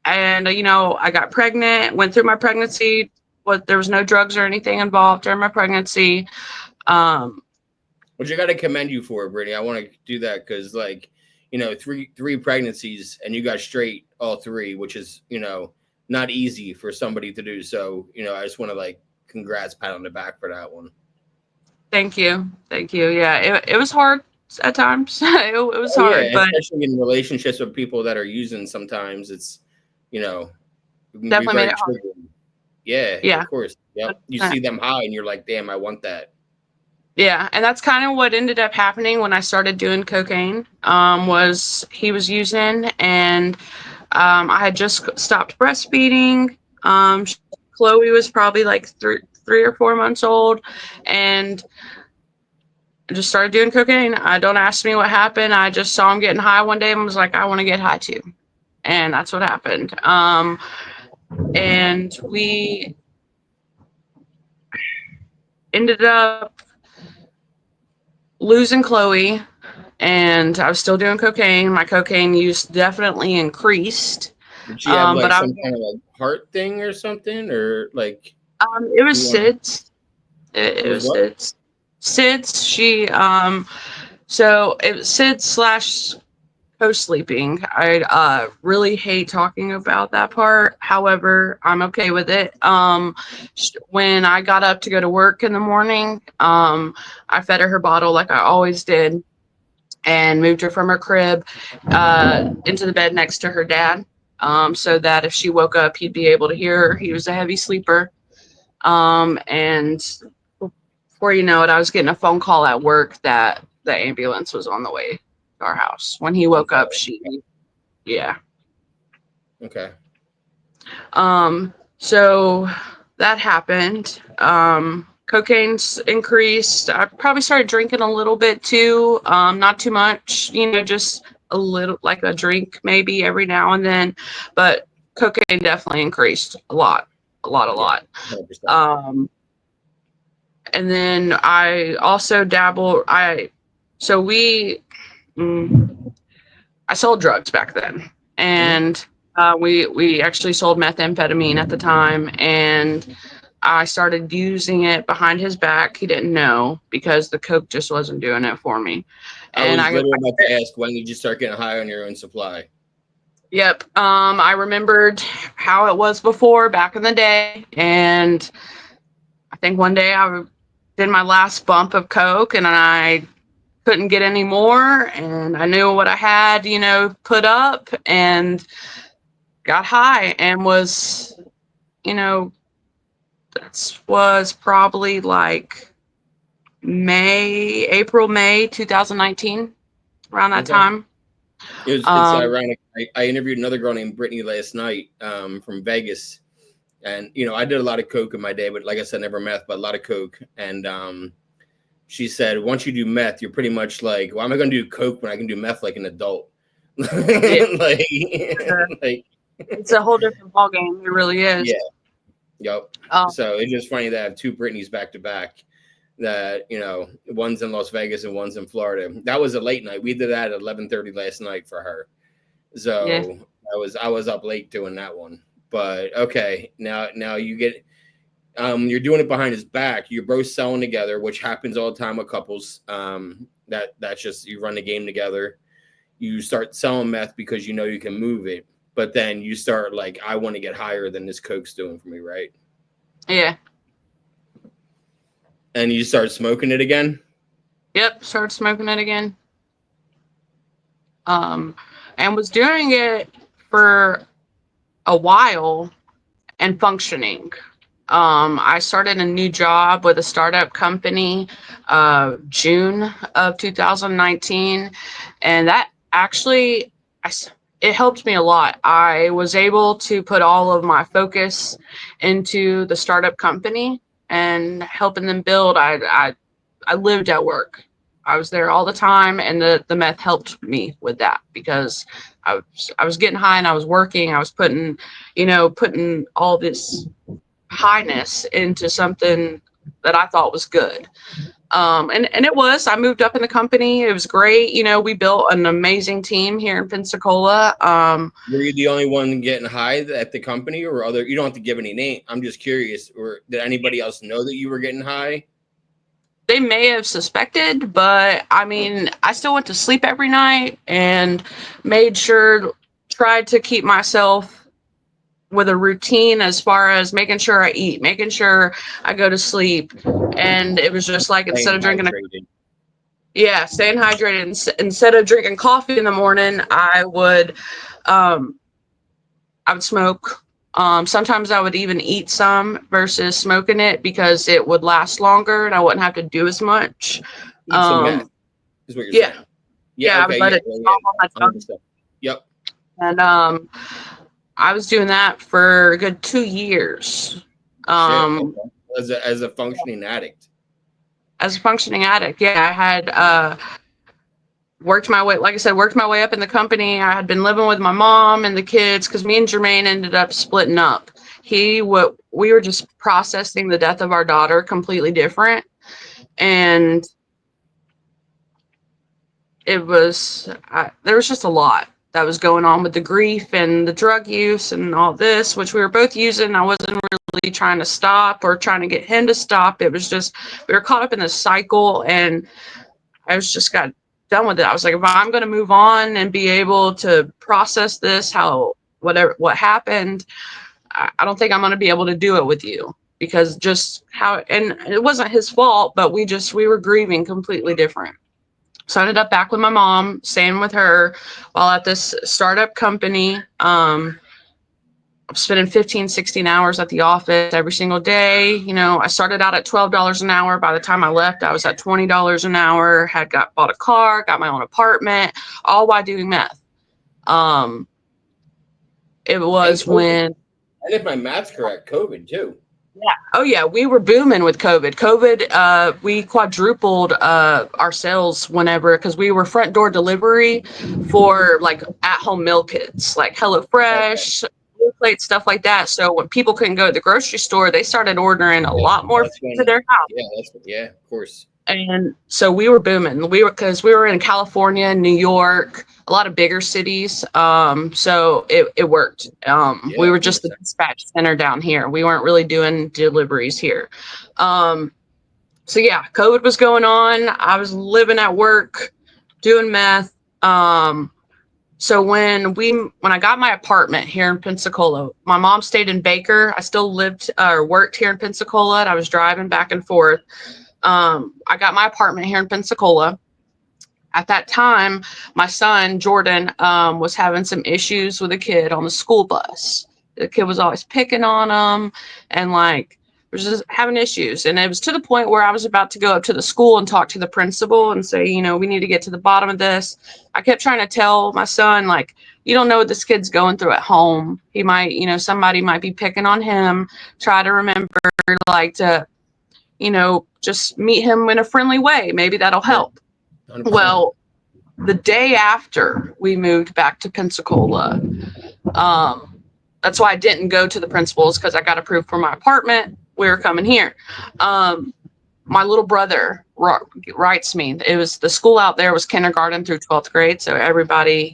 Speaker 2: and I got pregnant, went through my pregnancy. There was no drugs or anything involved during my pregnancy. Um,
Speaker 1: Which I got to commend you for, Brittany. I want to do that because, like, three pregnancies and you got straight all three, which is not easy for somebody to do. So I just want to like congrats, pat on the back for that one.
Speaker 2: Thank you, thank you. Yeah, it was hard at times. It was
Speaker 1: Oh
Speaker 2: hard,
Speaker 1: yeah,
Speaker 2: but
Speaker 1: especially in relationships with people that are using. Sometimes it's it can be
Speaker 2: definitely made
Speaker 1: very
Speaker 2: it hard.
Speaker 1: triggering. Yeah,
Speaker 2: Yeah.
Speaker 1: of course. Yep. You
Speaker 2: 100%.
Speaker 1: see them high and you're like, damn, I want that.
Speaker 2: Yeah, and that's kind of what ended up happening when I started doing cocaine. Was he was using, and I had just stopped breastfeeding. Chloe was probably like 3 or 4 months old, and I just started doing cocaine. Don't ask me what happened. I just saw him getting high one day and was like, I want to get high too, and that's what happened. And we ended up losing Chloe, and I was still doing cocaine. My cocaine use definitely increased.
Speaker 1: Did she have
Speaker 2: But
Speaker 1: like
Speaker 2: I
Speaker 1: some
Speaker 2: was,
Speaker 1: kind of like heart thing or something, or like
Speaker 2: it was
Speaker 1: you want?
Speaker 2: SIDS.
Speaker 1: It
Speaker 2: It
Speaker 1: was
Speaker 2: was
Speaker 1: what?
Speaker 2: SIDS. SIDS. So it was SIDS slash co-sleeping. I really hate talking about that part. However, I'm okay with it. When I got up to go to work in the morning, I fed her bottle like I always did, and moved her from her crib into the bed next to her dad, so that if she woke up, he'd be able to hear her. He was a heavy sleeper. And before you know it, I was getting a phone call at work that the ambulance was on the way to our house. When he woke up, yeah.
Speaker 1: Okay.
Speaker 2: So that happened. Cocaine's increased. I probably started drinking a little bit too. Not too much, just a little, like a drink maybe every now and then. But cocaine definitely increased a lot, a lot, a
Speaker 1: Yeah.
Speaker 2: lot.
Speaker 1: 100%.
Speaker 2: And then I also dabble. So I sold drugs back then,
Speaker 1: Hmm.
Speaker 2: and we actually sold methamphetamine at the time, and I started using it behind his back. He didn't know because the coke just wasn't doing it for me.
Speaker 1: I
Speaker 2: And
Speaker 1: was literally about to ask when did you start getting high on your own supply?
Speaker 2: yep, I remembered how it was before back in the day, and I think one day I did my last bump of coke, and I couldn't get any more, and I knew what I had, put up, and got high, and was, that was probably like May 2019, around that
Speaker 1: Okay.
Speaker 2: time.
Speaker 1: It's
Speaker 2: Um,
Speaker 1: ironic. I interviewed another girl named Brittany last night from Vegas, and I did a lot of coke in my day, but like I said, never meth, but a lot of coke. And she said once you do meth, you're pretty much like, why am I going to do coke when I can do meth like an adult?
Speaker 2: yeah,
Speaker 1: like, like,
Speaker 2: it's a whole different ballgame. It really is.
Speaker 1: yeah, yep.
Speaker 2: Um,
Speaker 1: So it's just funny that I have two Britneys back to back. That one's in Las Vegas and one's in Florida. That was a late night. We did that at 11:30 last night for her.
Speaker 2: yeah,
Speaker 1: So I was up late doing that one. But okay, now you get you're doing it behind his back. You're both selling together, which happens all the time with couples. That's just you run the game together. You start selling meth because you can move it, but then you start like, I want to get higher than this coke's doing for me, right?
Speaker 2: yeah,
Speaker 1: And you start smoking it again.
Speaker 2: yep. Started smoking it again. Um, and was doing it for a while and functioning. I started a new job with a startup company, June of 2019, and that actually, it helped me a lot. I was able to put all of my focus into the startup company and helping them build. I lived at work. I was there all the time, and the meth helped me with that because I was getting high and I was working. I was putting all this highness into something that I thought was good. And it was. I moved up in the company. It was great. We built an amazing team here in Pensacola.
Speaker 1: Were you the only one getting high at the company, or other? You don't have to give any name. I'm just curious. Or did anybody else know that you were getting high?
Speaker 2: They may have suspected, but I mean, I still went to sleep every night and tried to keep myself with a routine as far as making sure I eat, making sure I go to sleep. And it was just like,
Speaker 1: Staying
Speaker 2: instead of drinking
Speaker 1: hydrated.
Speaker 2: staying hydrated. Instead of drinking coffee in the morning, um, I would smoke. Sometimes I would even eat some versus smoking it because it would last longer and I wouldn't have to do as much.
Speaker 1: Eat some meth, is what you're
Speaker 2: Yeah,
Speaker 1: saying.
Speaker 2: yeah,
Speaker 1: Yeah.
Speaker 2: I would
Speaker 1: Okay.
Speaker 2: let
Speaker 1: Yeah.
Speaker 2: it
Speaker 1: Yeah.
Speaker 2: fall on my
Speaker 1: Yeah.
Speaker 2: tongue.
Speaker 1: 100%. Yep.
Speaker 2: And I was doing that for a good 2 years.
Speaker 1: Shit.
Speaker 2: Um,
Speaker 1: Okay. As a functioning addict.
Speaker 2: as a functioning addict, yeah, I had worked my way, like I said, worked my way up in the company. I had been living with my mom and the kids because me and Jermaine ended up splitting up. We were just processing the death of our daughter completely different, and there was just a lot that was going on with the grief and the drug use and all this, which we were both using. I wasn't really trying to stop or trying to get him to stop. It was just we were caught up in this cycle, and I was just got done with it. I was like, if I'm going to move on and be able to process this, what happened, I don't think I'm going to be able to do it with you because and it wasn't his fault, but we were grieving completely different. So I ended up back with my mom, staying with her while at this startup company. I'm spending 15, 16 hours at the office every single day. I started out at $12 an hour. By the time I left, I was at $20 an hour, bought a car, got my own apartment, all while doing meth. Um, it
Speaker 1: And
Speaker 2: was
Speaker 1: COVID.
Speaker 2: when,
Speaker 1: And if my math's correct, COVID too.
Speaker 2: yeah. Oh yeah, we were booming with COVID. We quadrupled our sales because we were front door delivery for like at home meal kits, like
Speaker 1: Okay.
Speaker 2: HelloFresh, meal plates, stuff like that. So when people couldn't go to the grocery store, they started ordering a
Speaker 1: Yeah.
Speaker 2: lot more
Speaker 1: That's
Speaker 2: food to
Speaker 1: when.
Speaker 2: their house.
Speaker 1: Yeah. Yeah. Of course.
Speaker 2: And so we were booming. Because we were in California, New York, a lot of bigger cities. So it worked. We
Speaker 1: Yeah.
Speaker 2: were just the
Speaker 1: 100%.
Speaker 2: dispatch center down here. We weren't really doing deliveries here. Um, so yeah, COVID was going on. I was living at work, doing meth. So when I got my apartment here in Pensacola, my mom stayed in Baker. I still lived or worked here in Pensacola, and I was driving back and forth. I got my apartment here in Pensacola. At that time, my son, Jordan, was having some issues with a kid on the school bus. The kid was always picking on him and was just having issues. And it was to the point where I was about to go up to the school and talk to the principal and say, we need to get to the bottom of this. I kept trying to tell my son, you don't know what this kid's going through at home. He might, somebody might be picking on him. Try to remember, to just meet him in a friendly way. Maybe that'll
Speaker 1: Yeah.
Speaker 2: help.
Speaker 1: 100%.
Speaker 2: Well, the day after we moved back to Pensacola, that's why I didn't go to the principal's because I got approved for my apartment. We were coming here. My little brother writes me. It was the school out there was kindergarten through 12th grade. So everybody,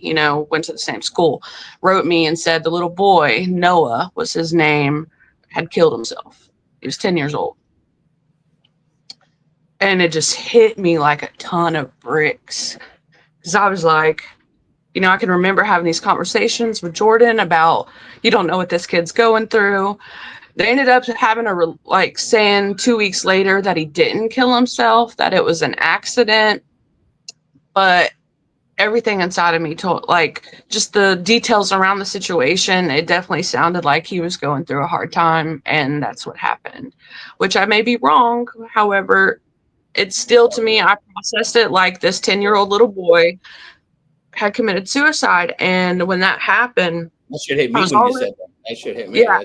Speaker 2: went to the same school. Wrote me and said the little boy, Noah was his name, had killed himself. He was 10 years old. And it just hit me like a ton of bricks. Because I was like, I can remember having these conversations with Jordan about, you don't know what this kid's going through. They ended up having saying 2 weeks later that he didn't kill himself, that it was an accident. But everything inside of me told, just the details around the situation, it definitely sounded like he was going through a hard time. And that's what happened, which I may be wrong. However, it's still, to me, I processed it like this 10-year-old little boy had committed suicide. And when that happened,
Speaker 1: That should hit
Speaker 2: I
Speaker 1: me
Speaker 2: was
Speaker 1: when you
Speaker 2: already,
Speaker 1: said that. That should hit me.
Speaker 2: yeah,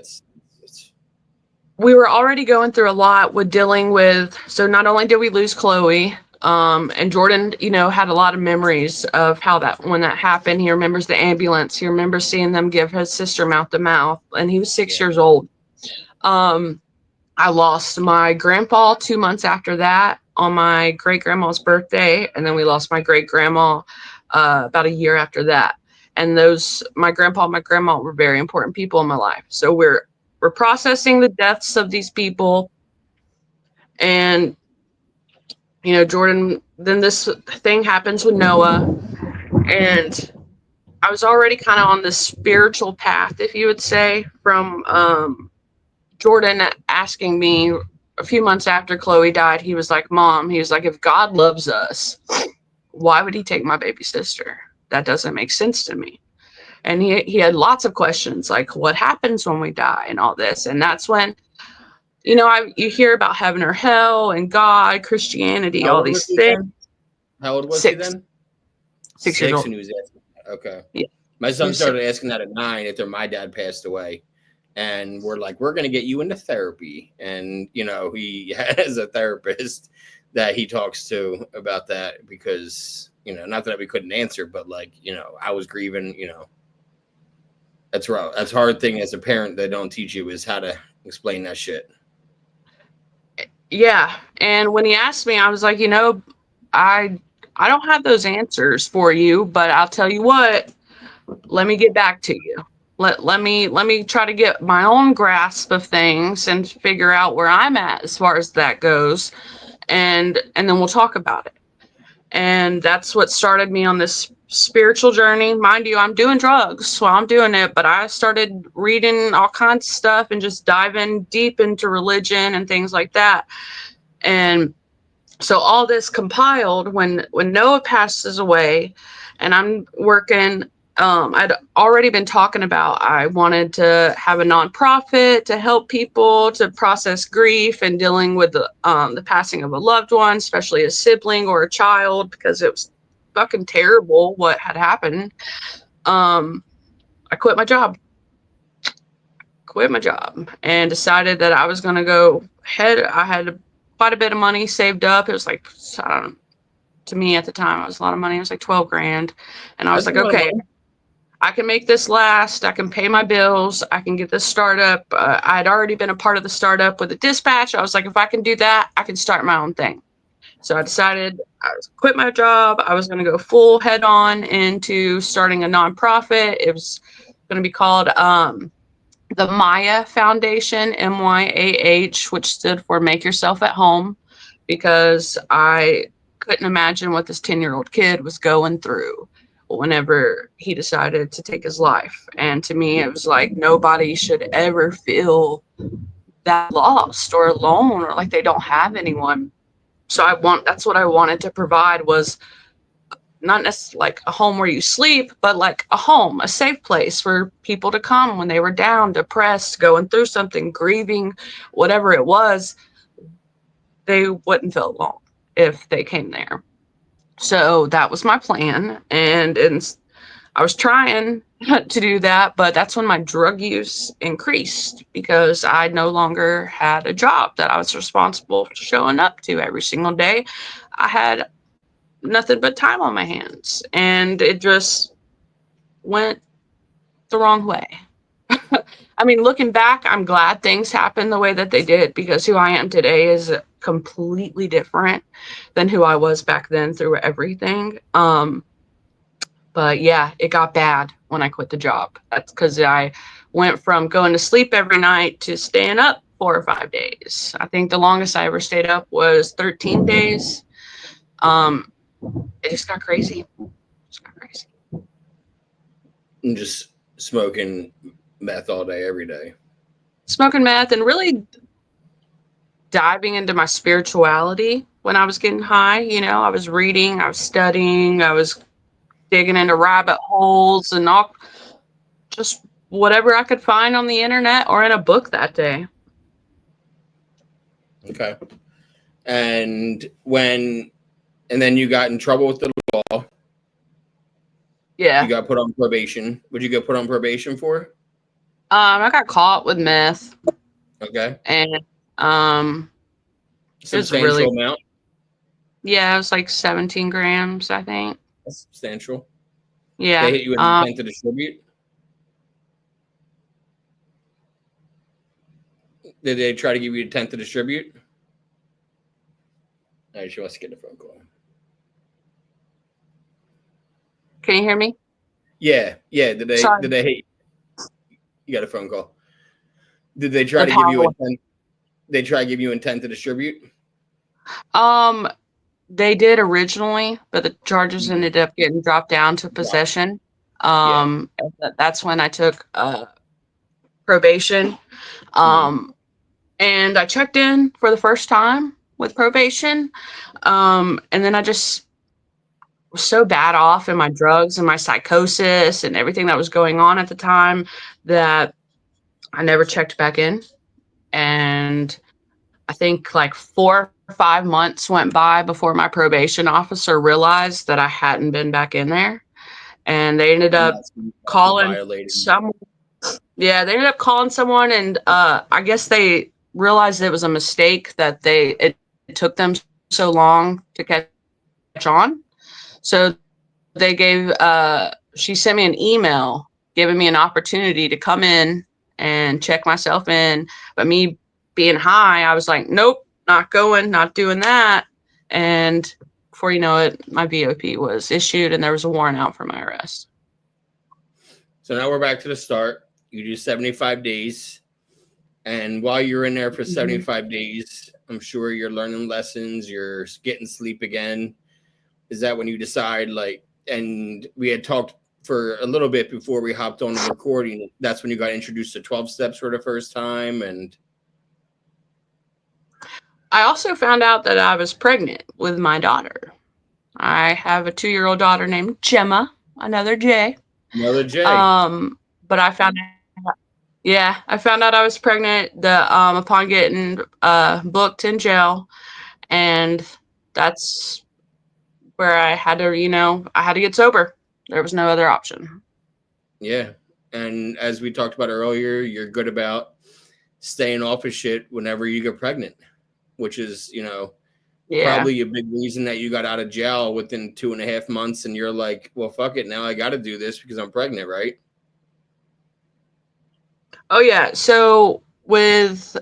Speaker 2: we were already going through a lot with dealing with, so not only did we lose Chloe, And Jordan, had a lot of memories of how when that happened. He remembers the ambulance. He remembers seeing them give his sister mouth to mouth, and he was 6 years old. I lost my grandpa 2 months after that on my great grandma's birthday, and then we lost my great grandma about a year after that. And my grandpa and my grandma were very important people in my life. So we're processing the deaths of these people, and Jordan. Then this thing happens with Noah, and I was already kind of on this spiritual path, if you would say, from Jordan asking me a few months after Chloe died. He was like, Mom, he was like, if God loves us, why would he take my baby sister? That doesn't make sense to me. And he had lots of questions like, what happens when we die and all this. And that's when, you hear about heaven or hell and God, Christianity,
Speaker 1: How
Speaker 2: all
Speaker 1: old was
Speaker 2: these
Speaker 1: he
Speaker 2: things.
Speaker 1: then? How old was he
Speaker 2: 6.
Speaker 1: then?
Speaker 2: 6 years
Speaker 1: 6,
Speaker 2: old.
Speaker 1: and he was asking. Okay.
Speaker 2: Yeah.
Speaker 1: My
Speaker 2: He
Speaker 1: son
Speaker 2: was
Speaker 1: started
Speaker 2: 6.
Speaker 1: asking that at 9 after my dad passed away. And we're like, we're going to get you into therapy. And, he has a therapist that he talks to about that because, not that we couldn't answer, but I was grieving, that's rough. That's a hard thing as a parent they don't teach you is how to explain that shit.
Speaker 2: Yeah. And when he asked me, I was like, I don't have those answers for you, but I'll tell you what, let me get back to you. Let me try to get my own grasp of things and figure out where I'm at as far as that goes. And then we'll talk about it. And that's what started me on this spiritual journey. Mind you, I'm doing drugs while I'm doing it, but I started reading all kinds of stuff and just diving deep into religion and things like that. And so all this compiled when Noah passes away, and I'm working. I'd already been talking about I wanted to have a nonprofit to help people to process grief and dealing with the passing of a loved one, especially a sibling or a child, because it was fucking terrible what had happened. I quit my job and decided that I was going to go ahead. I had quite a bit of money saved up. It was like, I don't know, to me at the time, it was a lot of money. It was like 12 grand. And I was
Speaker 1: That's a
Speaker 2: like,
Speaker 1: lot of
Speaker 2: okay,
Speaker 1: money.
Speaker 2: I can make this last. I can pay my bills. I can get this startup. I had already been a part of the startup with the dispatch. I was like, if I can do that, I can start my own thing. So I decided I was quit my job. I was going to go full head on into starting a nonprofit. It was going to be called the Maya Foundation, MYAH, which stood for Make Yourself at Home, because I couldn't imagine what this 10-year-old kid was going through whenever he decided to take his life. And to me, it was like nobody should ever feel that lost or alone or like they don't have anyone. So that's what I wanted to provide, was not necessarily like a home where you sleep, but like a home, a safe place for people to come when they were down, depressed, going through something, grieving, whatever it was. They wouldn't feel alone if they came there. So that was my plan. And I was trying to do that, but that's when my drug use increased because I no longer had a job that I was responsible for showing up to every single day. I had nothing but time on my hands, and it just went the wrong way. I mean, looking back, I'm glad things happened the way that they did, because who I am today is completely different than who I was back then through everything. But yeah, it got bad when I quit the job. That's because I went from going to sleep every night to staying up 4 or 5 days. I think the longest I ever stayed up was 13 days. Um, it just got crazy. Just got crazy.
Speaker 1: And just smoking meth all day, every day.
Speaker 2: Smoking meth and really diving into my spirituality when I was getting high. I was reading, I was studying, I was digging into rabbit holes and all, just whatever I could find on the internet or in a book that day.
Speaker 1: Okay. And then you got in trouble with the law.
Speaker 2: Yeah.
Speaker 1: You got put on probation. Would you get put on probation for?
Speaker 2: I got caught with meth,
Speaker 1: Okay.
Speaker 2: and it was really
Speaker 1: Substantial amount.
Speaker 2: Yeah, it was like 17 grams, I think.
Speaker 1: That's substantial. They
Speaker 2: Yeah.
Speaker 1: hit you with intent to distribute. Did they try to give you intent to distribute? All right, she wants to get a phone call.
Speaker 2: Can you hear me?
Speaker 1: Yeah, yeah. Did they?
Speaker 2: Sorry.
Speaker 1: Did they hit? You got a phone call. Did they try
Speaker 2: The
Speaker 1: to give you
Speaker 2: power.
Speaker 1: intent? They try to give you intent to distribute.
Speaker 2: Um, they did originally, but the charges
Speaker 1: Mhm.
Speaker 2: ended up getting dropped down to
Speaker 1: Drop.
Speaker 2: possession.
Speaker 1: Yeah.
Speaker 2: And that's when I took probation.
Speaker 1: Mhm.
Speaker 2: Um, and I checked in for the first time with probation. And then I just was so bad off in my drugs and my psychosis and everything that was going on at the time that I never checked back in. And I think like 4 or 5 months went by before my probation officer realized that I hadn't been back in there. And they ended
Speaker 1: And
Speaker 2: up
Speaker 1: that's when you started
Speaker 2: calling
Speaker 1: violating.
Speaker 2: some yeah, they ended up calling someone and I guess they realized it was a mistake that it took them so long to catch on. So they gave she sent me an email giving me an opportunity to come in and check myself in, but me being high, I was like, nope, not going, not doing that. And before you know it, my VOP was issued and there was a warrant out for my arrest.
Speaker 1: So now we're back to the start. You do 75 days. And while you're in there for
Speaker 2: Mhm.
Speaker 1: 75 days, I'm sure you're learning lessons, you're getting sleep again. Is that when you decide, like, and we had talked for a little bit before we hopped on the recording, that's when you got introduced to 12 steps for the first time? And
Speaker 2: I also found out that I was pregnant with my daughter. I have a 2-year-old daughter named Gemma, another J.
Speaker 1: another J.
Speaker 2: But I found out I was pregnant upon getting booked in jail, and that's where I had to, I had to get sober. There was no other option.
Speaker 1: Yeah. And as we talked about earlier, you're good about staying off of shit whenever you get pregnant, which is,
Speaker 2: Yeah.
Speaker 1: probably a big reason that you got out of jail within 2.5 months. And you're like, well, fuck it. Now I got to do this because I'm pregnant, right?
Speaker 2: Oh yeah. So with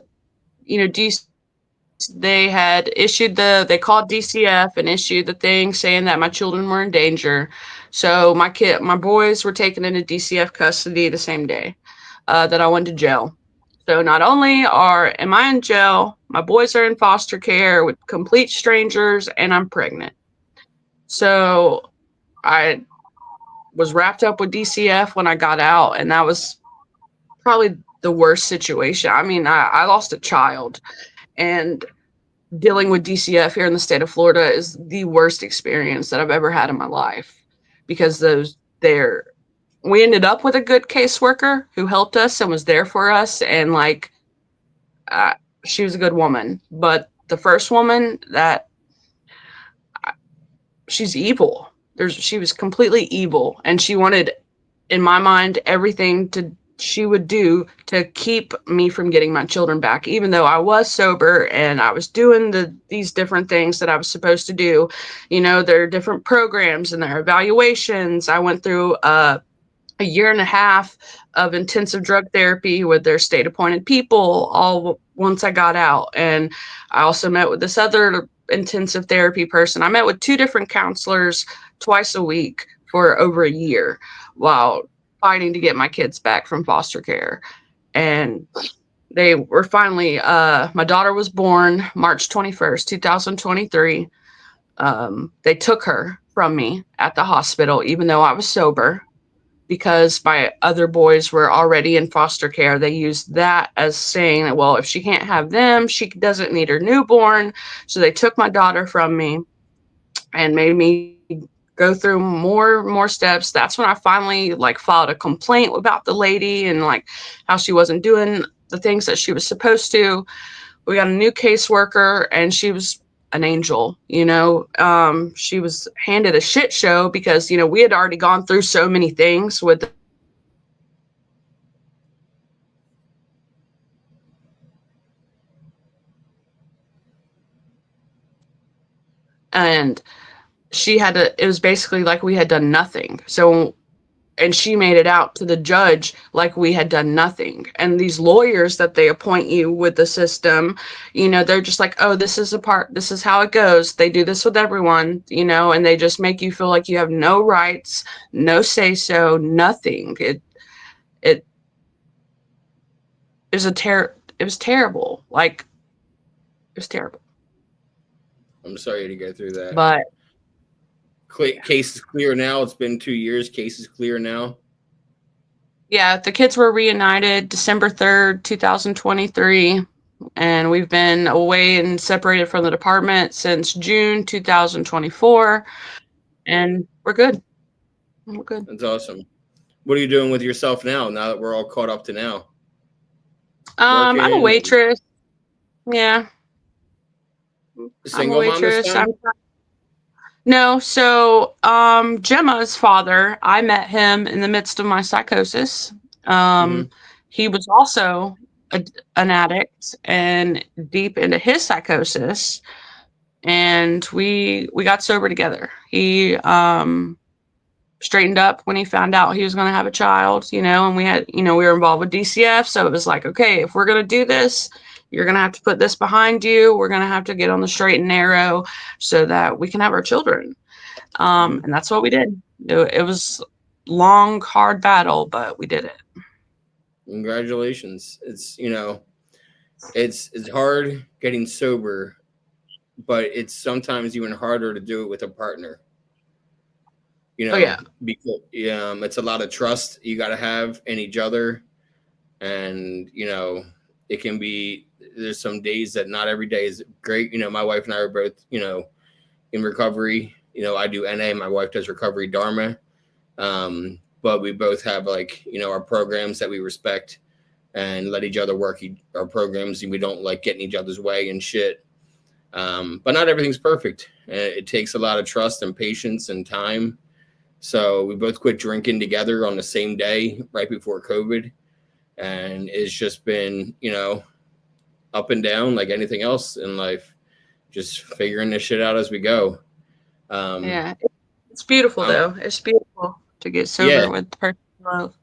Speaker 2: DC, they called DCF and issued the thing saying that my children were in danger. So my boys were taken into DCF custody the same day that I went to jail. So not only am I in jail, my boys are in foster care with complete strangers, and I'm pregnant. So I was wrapped up with DCF when I got out, and that was probably the worst situation. I mean, I lost a child, and dealing with DCF here in the state of Florida is the worst experience that I've ever had in my life because we ended up with a good caseworker who helped us and was there for us, and like uh, she was a good woman. But the first woman that she's evil. She was completely evil, and she wanted, in my mind, everything to she would do to keep me from getting my children back, even though I was sober and I was doing these different things that I was supposed to do. There are different programs and there are evaluations. I went through a year and a half of intensive drug therapy with their state appointed people all once I got out. And I also met with this other intensive therapy person. I met with 2 different counselors twice a week for over a year while fighting to get my kids back from foster care. And they were finally, my daughter was born March 21st, 2023. They took her from me at the hospital, even though I was sober, because my other boys were already in foster care. They used that as saying that, well, if she can't have them, she doesn't need her newborn. So they took my daughter from me and made me go through more steps. That's when I finally like filed a complaint about the lady and like how she wasn't doing the things that she was supposed to. We got a new caseworker and she was an angel. She was handed a shit show because we had already gone through so many things with and it was basically like we had done nothing. So, and she made it out to the judge like we had done nothing. And these lawyers that they appoint you with the system, they're just like, oh, this is how it goes. They do this with everyone, and they just make you feel like you have no rights, no say so, nothing. It was it was terrible. Like, it was terrible.
Speaker 1: I'm sorry to go through that.
Speaker 2: But
Speaker 1: case is clear now. It's been 2 years. Case is clear now.
Speaker 2: yeah, the kids were reunited December 3rd, 2023, and we've been away and separated from the department since June 2024, and we're good. We're good.
Speaker 1: That's awesome. What are you doing with yourself now that we're all caught up to now?
Speaker 2: I'm a waitress. Yeah.
Speaker 1: Single mom this time?
Speaker 2: No, so Gemma's father, I met him in the midst of my psychosis. He was also an addict and deep into his psychosis, and we got sober together. He straightened up when he found out he was going to have a child, and we had, we were involved with DCF, so it was like, okay, if we're going to do this, you're going to have to put this behind you. We're going to have to get on the straight and narrow so that we can have our children. And that's what we did. It was long, hard battle, but we did it.
Speaker 1: Congratulations. It's, it's hard getting sober, but it's sometimes even harder to do it with a partner. Because it's a lot of trust you got to have in each other. And, it can be, there's some days that not every day is great. My wife and I are both, in recovery. I do NA, my wife does recovery Dharma. But we both have our programs that we respect and let each other work our programs, and we don't like get in each other's way and shit. But not everything's perfect. It takes a lot of trust and patience and time. So we both quit drinking together on the same day right before COVID. And it's just been, up and down like anything else in life, just figuring this shit out as we go.
Speaker 2: Yeah, it's beautiful though. It's beautiful to get sober with the person you love.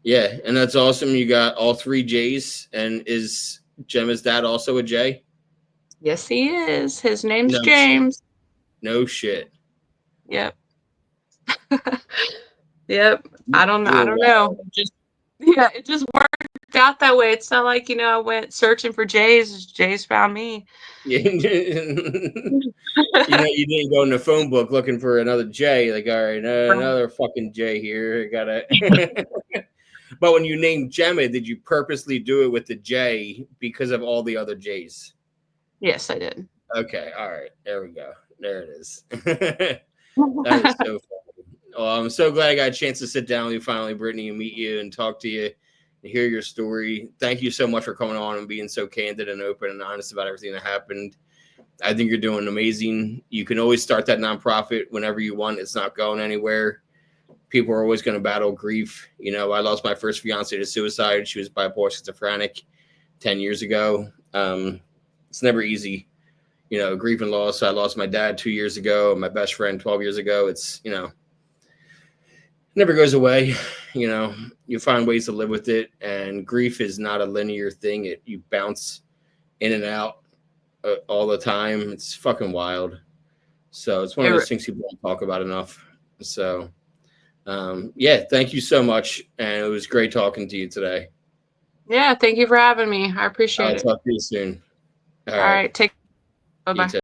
Speaker 1: Yeah, and that's awesome. You got all 3 J's. And is Gemma's dad also a J?
Speaker 2: Yes, he is. His name's James.
Speaker 1: No shit.
Speaker 2: Yep. Yep. I don't know. It just worked out that way. It's not like, I went searching for J's. J's found me.
Speaker 1: Yeah. You didn't go in the phone book looking for another J. Like, all right, another fucking J here. I gotta. But when you named Gemma, did you purposely do it with the J because of all the other J's?
Speaker 2: Yes, I did.
Speaker 1: Okay, all right. There we go. There it is. That is so funny. Well, I'm so glad I got a chance to sit down with you finally, Brittany, and meet you and talk to you and hear your story. Thank you so much for coming on and being so candid and open and honest about everything that happened. I think you're doing amazing. You can always start that nonprofit whenever you want. It's not going anywhere. People are always going to battle grief. I lost my first fiance to suicide. She was bipolar schizophrenic 10 years ago. It's never easy, grief and loss. I lost my dad 2 years ago, my best friend 12 years ago. It's, never goes away. You find ways to live with it. And grief is not a linear thing. You bounce in and out all the time. It's fucking wild. So it's one of those things people don't talk about enough. So, thank you so much. And it was great talking to you today.
Speaker 2: Yeah, thank you for having me. I appreciate it.
Speaker 1: I'll talk to you soon.
Speaker 2: All right. Bye-bye.